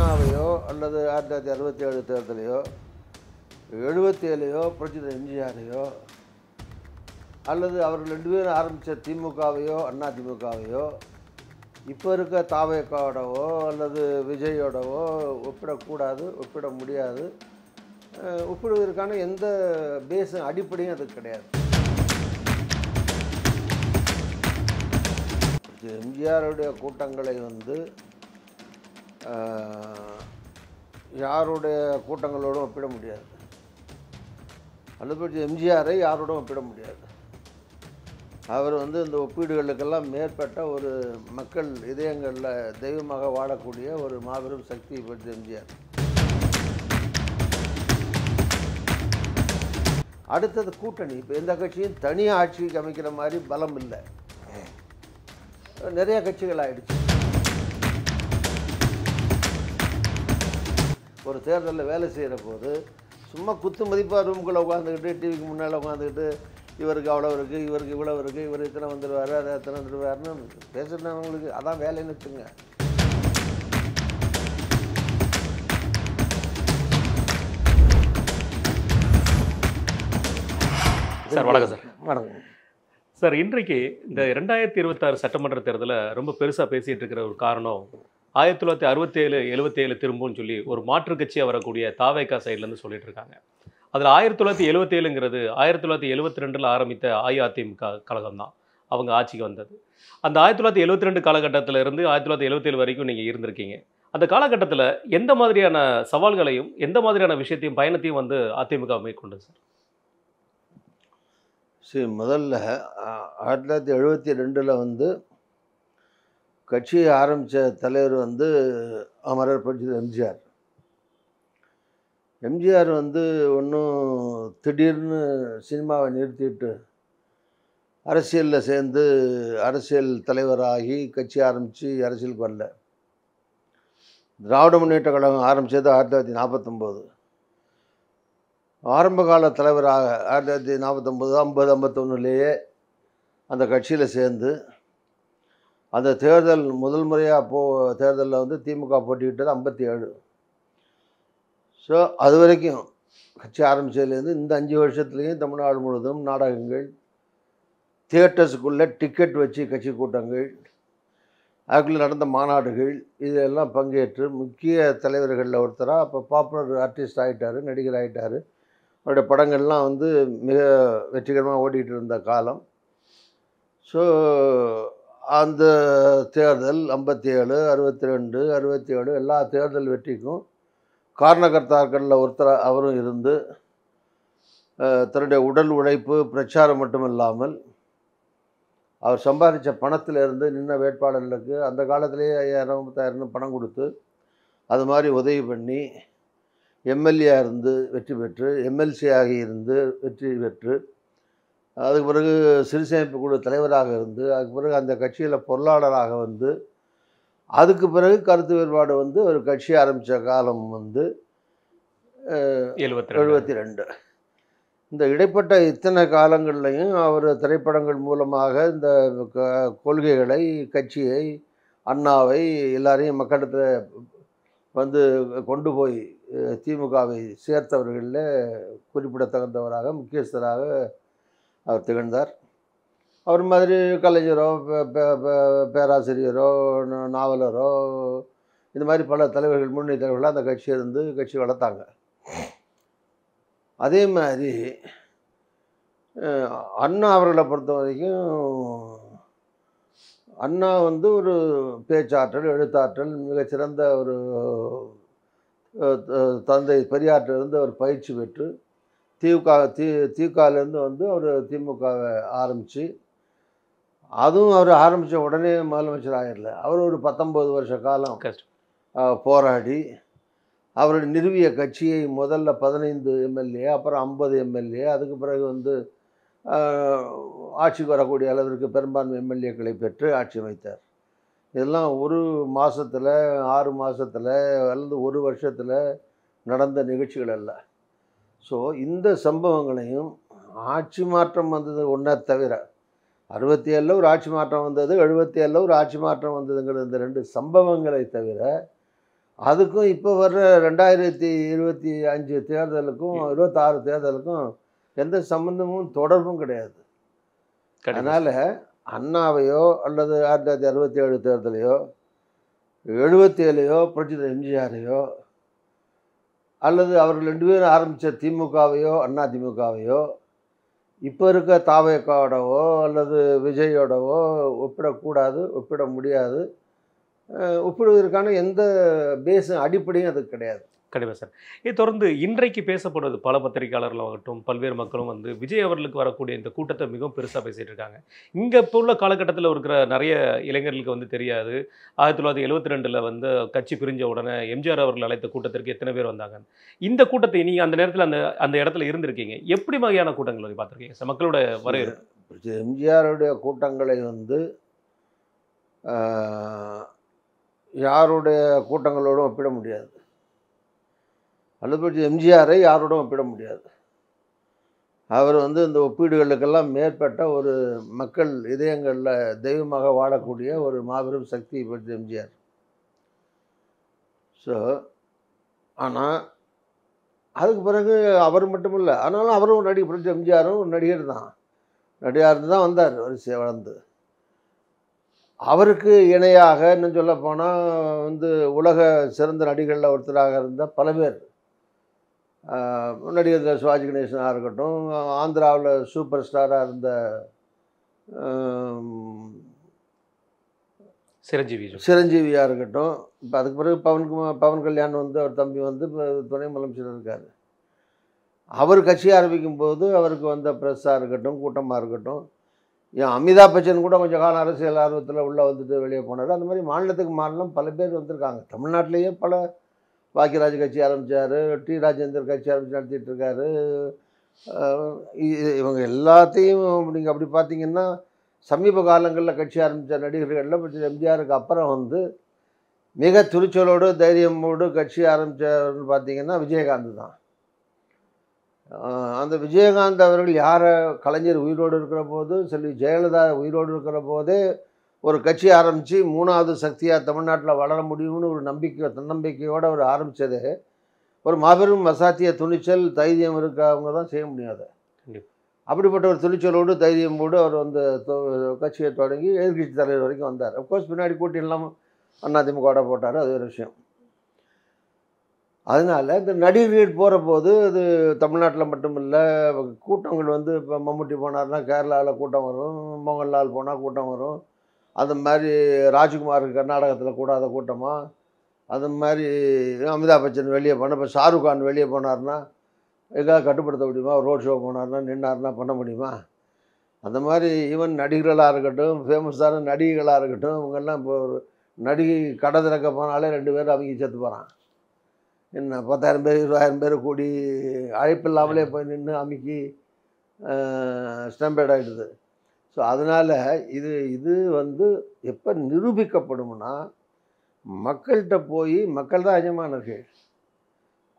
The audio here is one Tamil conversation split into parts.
அண்ணாவையோ அல்லது 1967 தேர்தலையோ 77லையோ புரட்சித் எம்ஜிஆரையோ அல்லது அவர்கள் 2 பேரும் ஆரம்பித்த திமுகவையோ அண்ணா திமுகவையோ இப்போ இருக்க தாவேக்காவோடவோ அல்லது விஜயோடவோ ஒப்பிடக்கூடாது, ஒப்பிட முடியாது. ஒப்பிடுவதற்கான எந்த பேஸும் அடிப்படையும் அதுக்கு கிடையாது. எம்ஜிஆருடைய கூட்டங்களை யாருடைய கூட்டங்களோடும் ஒப்பிட முடியாது, அல்லது எம்ஜிஆரை யாரோடும் ஒப்பிட முடியாது. அவர் இந்த ஒப்பீடுகளுக்கெல்லாம் மேற்பட்ட ஒரு மக்கள் இதயங்களில் தெய்வமாக வாழக்கூடிய ஒரு மாபெரும் சக்தி பெற்ற எம்ஜிஆர். அடுத்தது கூட்டணி. இப்போ எந்த கட்சியும் தனியாக ஆட்சிக்கு அமைக்கிற மாதிரி பலம் இல்லை, நிறைய கட்சிகள் ஆயிடுச்சு. ஒரு தேர்தலில் வேலை செய்கிற போது சும்மா குத்து மதிப்பாக ரூம்குள்ளே உட்காந்துக்கிட்டு டிவிக்கு முன்னால் உட்காந்துக்கிட்டு இவருக்கு அவ்வளோ இருக்குது, இவருக்கு இவ்வளோ இருக்குது, இவர் இத்தனை வந்துடுவார், அதை எத்தனை வந்துடுவார்னு பேசுகிறவங்களுக்கு அதான் வேலைன்னு வச்சுங்க. சார் வணக்கம். சார் வணக்கம் சார். இன்றைக்கு இந்த 2026 சட்டமன்ற தேர்தலை ரொம்ப பெருசாக பேசிகிட்டு இருக்கிற ஒரு காரணம் 1967 77 திரும்பும்னு சொல்லி ஒரு மாற்று கட்சியாக வரக்கூடிய தாவேகா சைட்லேருந்து சொல்லிட்டு இருக்காங்க. அதில் 1977ங்கிறது 1972 ஆரம்பித்த அஇஅதிமுக கழகம் தான் அவங்க ஆட்சிக்கு வந்தது. அந்த 1972 காலகட்டத்தில் இருந்து 1977 வரைக்கும் நீங்கள் இருந்திருக்கீங்க. அந்த காலகட்டத்தில் எந்த மாதிரியான சவால்களையும் எந்த மாதிரியான விஷயத்தையும் பயணத்தையும் அதிமுக மேற்கொண்டு சார்? சரி, முதல்ல 1972 கட்சியை ஆரம்பித்த தலைவர் அமரர் புரட்சித் எம்ஜிஆர். எம்ஜிஆர் ஒன்றும் திடீர்னு சினிமாவை நிறுத்திட்டு அரசியலில் சேர்ந்து அரசியல் தலைவராகி கட்சி ஆரம்பித்து அரசியலுக்கு வரல. திராவிட முன்னேற்ற கழகம் ஆரம்பித்தது 1949. ஆரம்ப கால தலைவராக 1949 50 51லேயே அந்த கட்சியில் சேர்ந்து அந்த தேர்தல் முதல் முறையாக தேர்தலில் திமுக போட்டிக்கிட்டது 57. ஸோ அது வரைக்கும் கட்சி ஆரம்பித்ததுலேருந்து இந்த 5 வருஷத்துலேயும் தமிழ்நாடு முழுவதும் நாடகங்கள், தியேட்டர்ஸுக்குள்ளே டிக்கெட் வச்சு கட்சி கூட்டங்கள், அதுக்குள்ளே நடந்த மாநாடுகள், இதெல்லாம் பங்கேற்று முக்கிய தலைவர்களில் ஒருத்தராக அப்போ பாப்புலர் ஆர்டிஸ்ட் ஆகிட்டார், நடிகர் ஆகிட்டார். அவருடைய படங்கள்லாம் மிக வெற்றிகரமாக ஓடிட்டு இருந்த காலம். ஸோ அந்த தேர்தல் 57 62 67 எல்லா தேர்தல் வெற்றிக்கும் காரணகர்த்தாக்களில் ஒருத்தர் அவரும் இருந்து தன்னுடைய உடல் உழைப்பு பிரச்சாரம் மட்டும் இல்லாமல் அவர் சம்பாதித்த பணத்திலிருந்து நின்ன வேட்பாளர்களுக்கு அந்த காலத்திலேயே 5000 10,000 பணம் கொடுத்து அது மாதிரி உதவி பண்ணி எம்எல்ஏ இருந்து வெற்றி பெற்று, எம்எல்சி ஆகி இருந்து வெற்றி பெற்று, அதுக்கு பிறகு சிறுசேமிப்பு குழு தலைவராக இருந்து, அதுக்கு பிறகு அந்த கட்சியில் பொருளாளராக அதுக்கு பிறகு கருத்து வேறுபாடு ஒரு கட்சி ஆரம்பித்த காலம் 72. இந்த இடைப்பட்ட இத்தனை காலங்கள்லையும் அவர் திரைப்படங்கள் மூலமாக இந்த கொள்கைகளை, கட்சியை, அண்ணாவை எல்லாரையும் மக்களிடத்தில் கொண்டு போய் திமுகவை சேர்த்தவர்களில் குறிப்பிடத்தகுந்தவராக, முக்கியஸ்தராக அவர் திகழ்ந்தார். அவர் மாதிரி கலைஞரோ பேராசிரியரோ நாவலரோ இந்த மாதிரி பல தலைவர்கள், முன்னணி தலைவர்களாக அந்த கட்சி வளர்த்தாங்க. அதே மாதிரி அண்ணா அவர்களை பொறுத்த வரைக்கும் அண்ணா ஒரு பேச்சாற்றல், எழுத்தாற்றல், மிகச்சிறந்த ஒரு தந்தை பெரியாற்றிலிருந்து அவர் பயிற்சி பெற்று திமுகலேருந்து அவர் திமுகவை ஆரம்பித்து, அதுவும் அவர் ஆரம்பித்த உடனே முதலமைச்சர் ஆகிடல. அவர் ஒரு 19 வருஷ காலம் போராடி அவருடைய நிறுவிய கட்சியை முதல்ல 15 எம்எல்ஏ, அப்புறம் 50 எம்எல்ஏ, அதுக்கு பிறகு ஆட்சிக்கு வரக்கூடிய அளவிற்கு பெரும்பான்மை எம்எல்ஏக்களை பெற்று ஆட்சி அமைத்தார். இதெல்லாம் ஒரு மாதத்தில், 6 மாதத்தில் அல்லது ஒரு வருஷத்தில் நடந்த நிகழ்ச்சிகள் அல்ல. ஸோ இந்த சம்பவங்களையும் ஆட்சி மாற்றம் வந்தது ஒன்றை தவிர, 67 ஒரு ஆட்சி மாற்றம் வந்தது, 77 ஒரு ஆட்சி மாற்றம் வந்ததுங்கிற இந்த 2 சம்பவங்களை தவிர அதுக்கும் இப்போ வர்ற 2025 தேர்தலுக்கும் 26 தேர்தலுக்கும் எந்த சம்மந்தமும் தொடர்பும் கிடையாது. கண்டிப்பா அதனால் அண்ணாவையோ அல்லது 1967 தேர்தலையோ 77லையோ புரட்சித் எம்ஜிஆரையோ அல்லது அவர்கள் 2 பேரும் ஆரம்பித்த திமுகவையோ அண்ணா திமுகவையோ இப்போ இருக்க தாவேக்காவோடவோ அல்லது விஜயோடவோ ஒப்பிடக்கூடாது, ஒப்பிட முடியாது. ஒப்பிடுவதற்கான எந்த பேஸும் அடிப்படையும் அதுக்கு கிடையாது. கண்டிப்பா சார். இதை தொடர்ந்து இன்றைக்கு பேசப்படுவது பல பத்திரிகையாளர்களாகட்டும், பல்வேறு மக்களும் வந்து விஜய் அவர்களுக்கு வரக்கூடிய இந்த கூட்டத்தை மிகவும் பெருசா பேசிட்டு இருக்காங்க. இங்க இப்போ உள்ள காலகட்டத்தில இருக்கிற நெறைய இளைஞர்களுக்கு வந்து தெரியாது. 1972ல வந்து கட்சி பிரிஞ்ச உடனே எம்ஜிஆர் அவர்கள் அழைத்த கூட்டத்திற்கு எத்தனை பேர் வந்தாங்கன்னு. இந்த கூட்டத்தை நீங்க அந்த நேரத்தில அந்த அந்த இடத்துல இருந்திருக்கீங்க. எப்படி வகையான கூட்டங்களை நீங்க பார்த்திருக்கீங்க சார்? மக்களோட வரவேற்பு. எம்ஜிஆருடைய கூட்டங்களை வந்து ஆ, யாருடைய கூட்டங்களோடும் ஒப்பிட முடியாது. அல்லது எம்ஜிஆரை யாரோடும் ஒப்பிட முடியாது. அவர் வந்து இந்த ஒப்பீடுகளுக்கெல்லாம் மேற்பட்ட ஒரு மக்கள் இதயங்களில் தெய்வமாக வாழக்கூடிய ஒரு மாபெரும் சக்தி பற்றி எம்ஜிஆர். ஸோ ஆனால் அதுக்கு பிறகு அவர் மட்டும் இல்லை, ஆனாலும் அவரும் ஒரு நடிகர். புரட்சி எம்ஜிஆரும் ஒரு நடிகர் தான். நடிகர் தான் வந்தார் வரிசையாக வளர்ந்து. அவருக்கு இணையாக இன்னும் சொல்ல போனால் வந்து உலக சிறந்த நடிகர்களில் ஒருத்தராக இருந்த பல பேர், நடிகர் சிவாஜி கணேசனாக இருக்கட்டும், ஆந்திராவில் சூப்பர் ஸ்டாராக இருந்த சிரஞ்சீவியாக இருக்கட்டும். இப்போ அதுக்கு பிறகு பவன் கல்யாண் வந்து அவர் தம்பி வந்து இப்போ துணை முதலமைச்சர் இருக்கார். அவர் கட்சி ஆரம்பிக்கும் போது அவருக்கு வந்த ப்ரெஸ்ஸாக இருக்கட்டும், கூட்டமாக இருக்கட்டும். ஏன் அமிதாப் பச்சன் கூட கொஞ்சம் காலம் அரசியல் ஆர்வத்தில் உள்ளே வந்துட்டு வெளியே போனார். அந்த மாதிரி மாநிலத்துக்கு மாநிலம் பல பேர் வந்திருக்காங்க. தமிழ்நாட்டிலேயே பல பாக்கியராஜ் கட்சி ஆரம்பித்தார், டி ராஜேந்தர் கட்சி ஆரம்பித்து நடத்திட்டு இருக்காரு. இவங்க எல்லாத்தையும் நீங்கள் அப்படி பார்த்தீங்கன்னா சமீப காலங்களில் கட்சி ஆரம்பித்த நடிகர்களில் எம்ஜிஆருக்கு அப்புறம் வந்து மிக துணிச்சலோடு தைரியமோடு கட்சி ஆரம்பித்தவர்னு பார்த்தீங்கன்னா விஜயகாந்த் தான். அந்த விஜயகாந்த் அவர்கள் யாரை கலைஞர் உயிரோடு இருக்கிற போது, செல்வி ஜெயலலிதா உயிரோடு இருக்கிற போதே ஒரு கட்சி ஆரம்பித்து 3வது சக்தியாக தமிழ்நாட்டில் வளர முடியும்னு ஒரு நம்பிக்கை தன்னம்பிக்கையோடு அவர் ஆரம்பித்தது ஒரு மாபெரும் அசாத்திய துணிச்சல் தைரியம் இருக்கவங்க தான் செய்ய முடியாது. அப்படிப்பட்ட ஒரு துணிச்சலோடு தைரியமோடு அவர் வந்து கட்சியை தொடங்கி எதிர்கட்சி தலைவர் வரைக்கும் வந்தார். அஃப்கோர்ஸ் பின்னாடி கூட்டி இல்லாமல் அதிமுக போட்டார், அது ஒரு விஷயம். அதனால் இந்த நடிகர்கள் போகிற போது அது தமிழ்நாட்டில் மட்டும் இல்லை, கூட்டங்கள் வந்து இப்போ மம்முட்டி போனார்னா கேரளாவில் கூட்டம் வரும், மோகன்லால் போனால் கூட்டம் வரும். அது மாதிரி ராஜ்குமாருக்கு கர்நாடகத்தில் கூடாத கூட்டமாக, அது மாதிரி அமிதாப் பச்சன் வெளியே போனால், இப்போ ஷாருக் கான் வெளியே போனார்னா எதாவது கட்டுப்படுத்த முடியுமா? ரோட் ஷோ போனார்னா நின்னார்னா பண்ண முடியுமா? அந்த மாதிரி ஈவன் நடிகர்களாக இருக்கட்டும், ஃபேமஸான நடிகைகளாக இருக்கட்டும், இவங்கெல்லாம் இப்போ ஒரு நடிகை கடை திறக்க போனாலே 2 பேர் அவங்க செத்து போகிறான். என்ன 10,000 பேர் 20,000 பேர் கூடி அழைப்பு இல்லாமலே போய் நின்று அமுக்கி ஸ்டம்பேட் ஆகிடுது. ஸோ அதனால் இது வந்து எப்போ நிரூபிக்கப்படும்னா மக்கள்கிட்ட போய் மக்கள் தான் எஜமானர்கள்.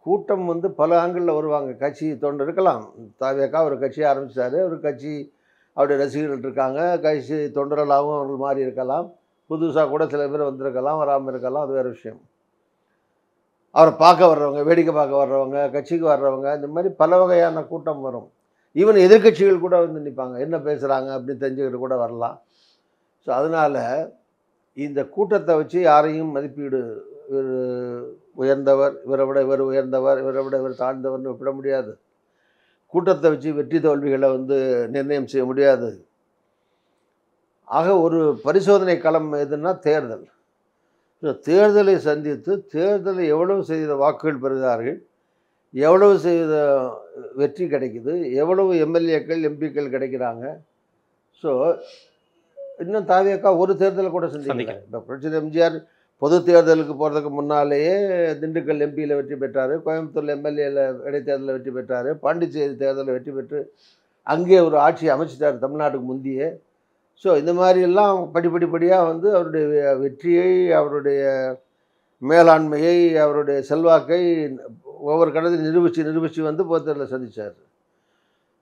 கூட்டம் வந்து பல ஆங்கிளில் வருவாங்க. கட்சி தொண்டர் இருக்கலாம். தாவேக்கா ஒரு கட்சி ஆரம்பித்தார், ஒரு கட்சி அவருடைய ரசிகர்கள் இருக்காங்க, கட்சி தொண்டர்களாகவும் அவர்கள் மாறி இருக்கலாம், புதுசாக கூட சில பேர் வந்திருக்கலாம், வராமல் இருக்கலாம், அது வேறு விஷயம். அவரை பார்க்க வர்றவங்க, வேடிக்கை பார்க்க வர்றவங்க, கட்சிக்கு வர்றவங்க, இந்த மாதிரி பல வகையான கூட்டம் வரும். ஈவன் எதிர்கட்சிகள் கூட வந்து நிற்பாங்க, என்ன பேசுகிறாங்க அப்படின்னு தெரிஞ்சுக்கிட்டு கூட வரலாம். ஸோ அதனால் இந்த கூட்டத்தை வச்சு யாரையும் மதிப்பீடு இவர் உயர்ந்தவர், இவரை விட இவர் உயர்ந்தவர், இவரை விட இவர் தாழ்ந்தவர்னு ஒப்பிட முடியாது. கூட்டத்தை வச்சு வெற்றி தோல்விகளை வந்து நிர்ணயம் செய்ய முடியாது. ஆக ஒரு பரிசோதனை களம் எதுன்னா தேர்தல். ஸோ தேர்தலை சந்தித்து தேர்தலை எவ்வளவு செய்த வாக்குகள் பெறுகிறார்கள், எவ்வளவு செய்த வெற்றி கிடைக்குது, எவ்வளவு எம்எல்ஏக்கள் எம்பிக்கள் கிடைக்கிறாங்க. ஸோ இன்னும் தாவேக்கா ஒரு தேர்தலை கூட சந்திக்கல. இப்போ புரட்சி எம்ஜிஆர் பொது தேர்தலுக்கு போகிறதுக்கு முன்னாலேயே திண்டுக்கல் எம்பியில் வெற்றி பெற்றார், கோயம்புத்தூர் எம்எல்ஏவில் இடைத்தேர்தலில் வெற்றி பெற்றார், பாண்டிச்சேரி தேர்தலில் வெற்றி பெற்று அங்கே ஒரு ஆட்சி அமைச்சிட்டார் தமிழ்நாட்டுக்கு முந்தையே. ஸோ இந்த மாதிரியெல்லாம் படிப்படியாக வந்து அவருடைய வெற்றியை, அவருடைய மேலாண்மையை, அவருடைய செல்வாக்கை ஒவ்வொரு கடத்தில் நிரூபித்து வந்து பொதுத்தேர்தலில் சந்தித்தார்.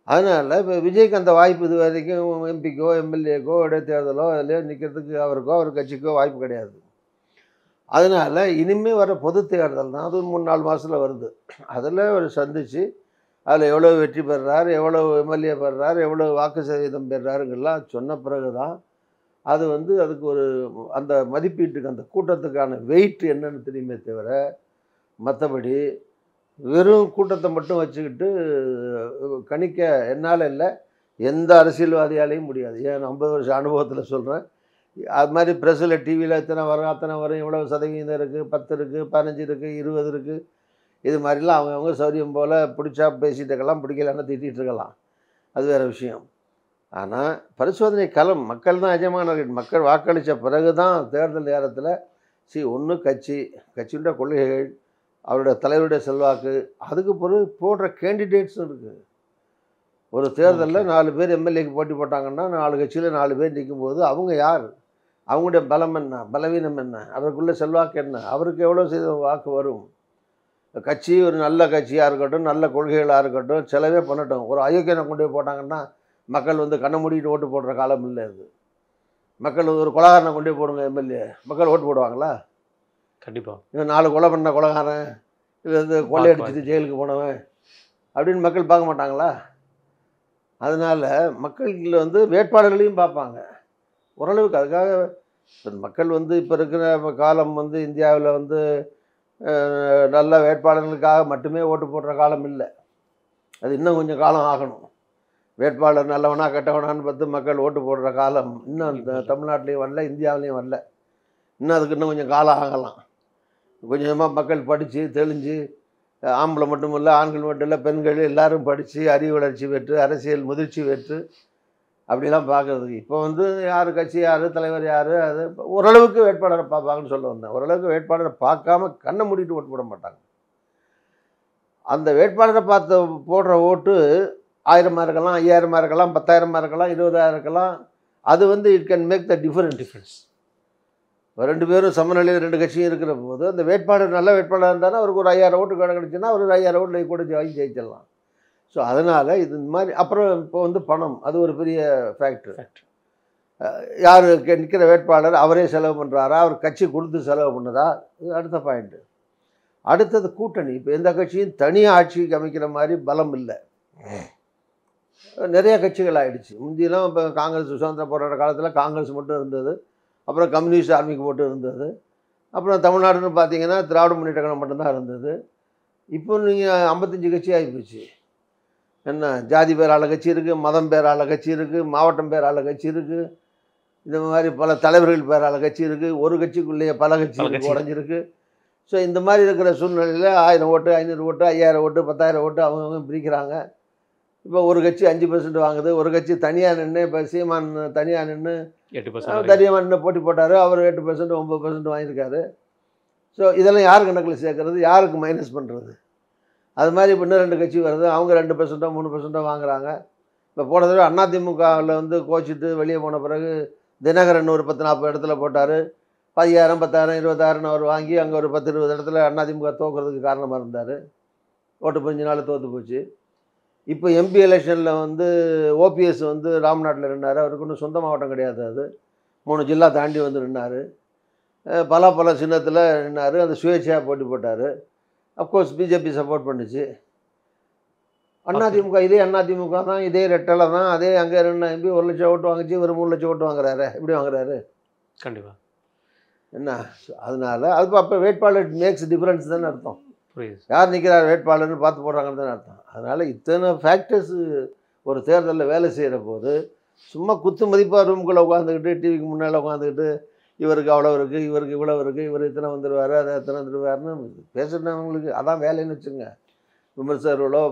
அதனால் இப்போ விஜய்க்கு அந்த வாய்ப்பு இது வரைக்கும் எம்பிக்கோ எம்எல்ஏக்கோ இடைத்தேர்தலோ அதிலே நிற்கிறதுக்கு அவருக்கோ அவர் கட்சிக்கோ வாய்ப்பு கிடையாது. அதனால் இனிமேல் வர பொது தேர்தல் தான் அது 3-4 மாதத்தில் வருது. அதில் அவர் சந்தித்து அதில் எவ்வளோ வெற்றி பெறுறார், எவ்வளோ எம்எல்ஏ பெறுறார், எவ்வளோ வாக்கு சதவீதம் பெறுறாருங்கெல்லாம் சொன்ன பிறகு தான் அது அதுக்கு ஒரு அந்த மதிப்பீட்டுக்கு அந்த கூட்டத்துக்கான வெயிட் என்னன்னு தெரியுமே தவிர, மற்றபடி வெறும் கூட்டத்தை மட்டும் வச்சுக்கிட்டு கணிக்க என்னால் இல்லை, எந்த அரசியல்வாதியாலையும் முடியாது. ஏன் 50 வருஷ அனுபவத்தில் சொல்கிறேன். அது மாதிரி ப்ரெஸ்ஸில் டிவியில் இத்தனை வரும் அத்தனை வரும், இவ்வளோ சதவீதம் இருக்குது, 10 இருக்குது, 15 இருக்குது, 20 இருக்குது, இது மாதிரிலாம் அவங்கவுங்க சௌரியம் போல் பிடிச்சா பேசிகிட்டு இருக்கலாம், பிடிக்கலன்னா திட்டிகிட்டு இருக்கலாம், அது வேறு விஷயம். ஆனால் பரிசோதனை களம் மக்கள் தான் எஜமானர்கள். மக்கள் வாக்களித்த பிறகு தான் தேர்தல் நேரத்தில் ஒன்று கட்சியுடைய கொள்கைகள், அவருடைய தலைவருடைய செல்வாக்கு, அதுக்கு பிறகு போடுற கேண்டிடேட்ஸும் இருக்குது. ஒரு தேர்தலில் 4 பேர் எம்எல்ஏக்கு போட்டி போட்டாங்கன்னா 4 கட்சியில் 4 பேர் நிற்கும்போது அவங்க யார், அவங்களுடைய பலம் என்ன, பலவீனம் என்ன, அவருக்குள்ள செல்வாக்கு என்ன, அவருக்கு எவ்வளோ வாக்கு வரும். கட்சி ஒரு நல்ல கட்சியாக இருக்கட்டும், நல்ல கொள்கைகளாக இருக்கட்டும், செலவே பண்ணட்டும். ஒரு அயோக்கியனை கொண்டு போய் போட்டாங்கன்னா மக்கள் கண்ணை மூடிட்டு ஓட்டு போடுற காலம் இல்லை அது. மக்கள் ஒரு கொலகாரனை கொண்டு போய் போடுங்க எம்எல்ஏ, மக்கள் ஓட்டு போடுவாங்களா? கண்டிப்பாக. இவன் 4 கொலை பண்ண கொலகாரன், இது கொள்ளையடிச்சிட்டு ஜெயிலுக்கு போனவன் அப்படின்னு மக்கள் பார்க்க மாட்டாங்களா? அதனால் மக்கள் வேட்பாளர்களையும் பார்ப்பாங்க ஓரளவுக்கு. அதுக்காக மக்கள் இப்போ இருக்கிற காலம் இந்தியாவில் நல்ல வேட்பாளர்களுக்காக மட்டுமே ஓட்டு போடுற காலம் இல்லை. அது இன்னும் கொஞ்சம் காலம் ஆகணும். வேட்பாளர் நல்லவனா கெட்டவனான்னு பார்த்து மக்கள் ஓட்டு போடுற காலம் இன்னும் தமிழ்நாட்டிலையும் வரல, இந்தியாவிலையும் வரல. இன்னும் அதுக்கு இன்னும் கொஞ்சம் காலம் ஆகலாம். கொஞ்சமாக மக்கள் படித்து தெளிஞ்சு, ஆம்பளை மட்டும் இல்லை, ஆண்கள் மட்டும் இல்லை, பெண்கள் எல்லோரும் படித்து அறிவு வளர்ச்சி பெற்று அரசியல் முதிர்ச்சி பெற்று அப்படிலாம் பார்க்குறதுக்கு இப்போ யார் கட்சி யார் தலைவர் யார், அது ஓரளவுக்கு வேட்பாளரை பார்ப்பாங்கன்னு சொல்ல வந்தேன். ஓரளவுக்கு வேட்பாளரை பார்க்காம கண்ணை மூடிட்டு ஓட்டு போட மாட்டாங்க. அந்த வேட்பாளரை பார்த்து போடுற ஓட்டு 1000 இருக்கலாம், 5000 இருக்கலாம், 10,000 இருக்கலாம், 20,000 இருக்கலாம். அது it can make the difference. 2 பேரும் சமநிலையில் 2 கட்சியும் இருக்கிற போது அந்த வேட்பாளர் நல்ல வேட்பாளர் இருந்தாலும் அவருக்கு ஒரு 5000 ஓட்டு கிடச்சின்னா அவர் 5000 ஓட்டு கூட வாங்கி ஜெயிச்சிடலாம். ஸோ அதனால் இது இந்த மாதிரி. அப்புறம் இப்போ பணம், அது ஒரு பெரிய ஃபேக்டர். யார் நிற்கிற வேட்பாளர் அவரே செலவு பண்ணுறாரா, அவர் கட்சி கொடுத்து செலவு பண்ணுறா, இது அடுத்த பாயிண்ட்டு. அடுத்தது கூட்டணி. இப்போ எந்த கட்சியும் தனியாக ஆட்சிக்கு அமைக்கிற மாதிரி பலம் இல்லை. நிறைய கட்சிகள் ஆகிடுச்சு. முந்தியெல்லாம் இப்போ காங்கிரஸ் சுதந்திர போராட்ட காலத்தில் காங்கிரஸ் மட்டும் இருந்தது, அப்புறம் கம்யூனிஸ்ட் ஆர்மிக்கு போட்டு இருந்தது, அப்புறம் தமிழ்நாடுன்னு பார்த்தீங்கன்னா திராவிட முன்னேற்ற கழகம் மட்டும்தான் இருந்தது. இப்போ நீங்கள் 55 கட்சி ஆகிப்போச்சு. என்ன ஜாதி பேரால கட்சி இருக்குது, மதம் பேரால கட்சி இருக்குது, மாவட்டம் பேரால கட்சி இருக்குது, இந்த மாதிரி பல தலைவர்கள் பேரால கட்சி இருக்குது, ஒரு கட்சிக்குள்ளேயே பல கட்சி உடஞ்சிருக்கு. ஸோ இந்த மாதிரி இருக்கிற சூழ்நிலையில் 1000 ஓட்டு, 500 ஓட்டு, 5000 ஓட்டு, 10,000 ஓட்டு அவங்க பிரிக்கிறாங்க. இப்போ ஒரு கட்சி 5% வாங்குது, ஒரு கட்சி தனியாக நின்று, இப்போ சீமான் தனியாக நின்று 8% தனியாக நின்று போட்டி போட்டார், அவர் 8% 9% வாங்கியிருக்காரு. ஸோ இதெல்லாம் யார் கணக்கில் சேர்க்கறது, யாருக்கு மைனஸ் பண்ணுறது? அது மாதிரி இப்போ இன்னும் 2 கட்சி வருது, அவங்க 2% 3% வாங்குறாங்க. இப்போ போன தடவை அதிமுகவில் கோச்சிட்டு வெளியே போன பிறகு தினகரன் ஒரு 10-40 இடத்துல போட்டார், 10,000 10,000 20,000 அவர் வாங்கி அங்கே ஒரு 10-20 இடத்துல அதிமுக தோக்குறதுக்கு காரணமாக இருந்தார். ஓட்டு 5 நாள் தோற்று போச்சு. இப்போ எம்பி எலெக்ஷனில் ஓபிஎஸ் ராம்நாட்டில் நின்னார். அவருக்கு ஒன்றும் சொந்த மாவட்டம் கிடையாது, அது 3 ஜில்லா தாண்டி நின்னார். பல சின்னத்தில் நின்னார், அந்த சுயேட்சையாக போட்டி போட்டார். அஃப்கோர்ஸ் பிஜேபி சப்போர்ட் பண்ணிச்சு. அதிமுக இதே அதிமுக தான், இதே ரெட்டலை தான், அதே அங்கே 2 எம்பி 1 லட்சம் ஓட்டு வாங்கிச்சு, ஒரு 3 லட்சம் ஓட்டு வாங்குறாரு. எப்படி வாங்குறாரு? கண்டிப்பாக. என்ன அதனால் அது அப்போ வேட்பாளர் மேக்ஸ் டிஃப்ரென்ஸ் தானே அர்த்தம். புரியுது. யார் நிற்கிறார் வேட்பாளர்னு பார்த்து போடுறாங்கன்னு தானே அர்த்தம். அதனால் இத்தனை ஃபேக்டர்ஸு ஒரு தேர்தலில் வேலை செய்கிற போது சும்மா குத்து மதிப்பாக ரூமுக்குள்ளே உட்காந்துக்கிட்டு டிவிக்கு முன்னால் உட்காந்துக்கிட்டு இவருக்கு அவ்வளோ இருக்குது, இவருக்கு இவ்வளோ இருக்குது, இவர் இத்தனை வந்துடுவார், அதை எத்தனை வந்துடுவார்னு பேசுகிறவங்களுக்கு அதான் வேலைன்னு வச்சுங்க. விமர்சகர்களோ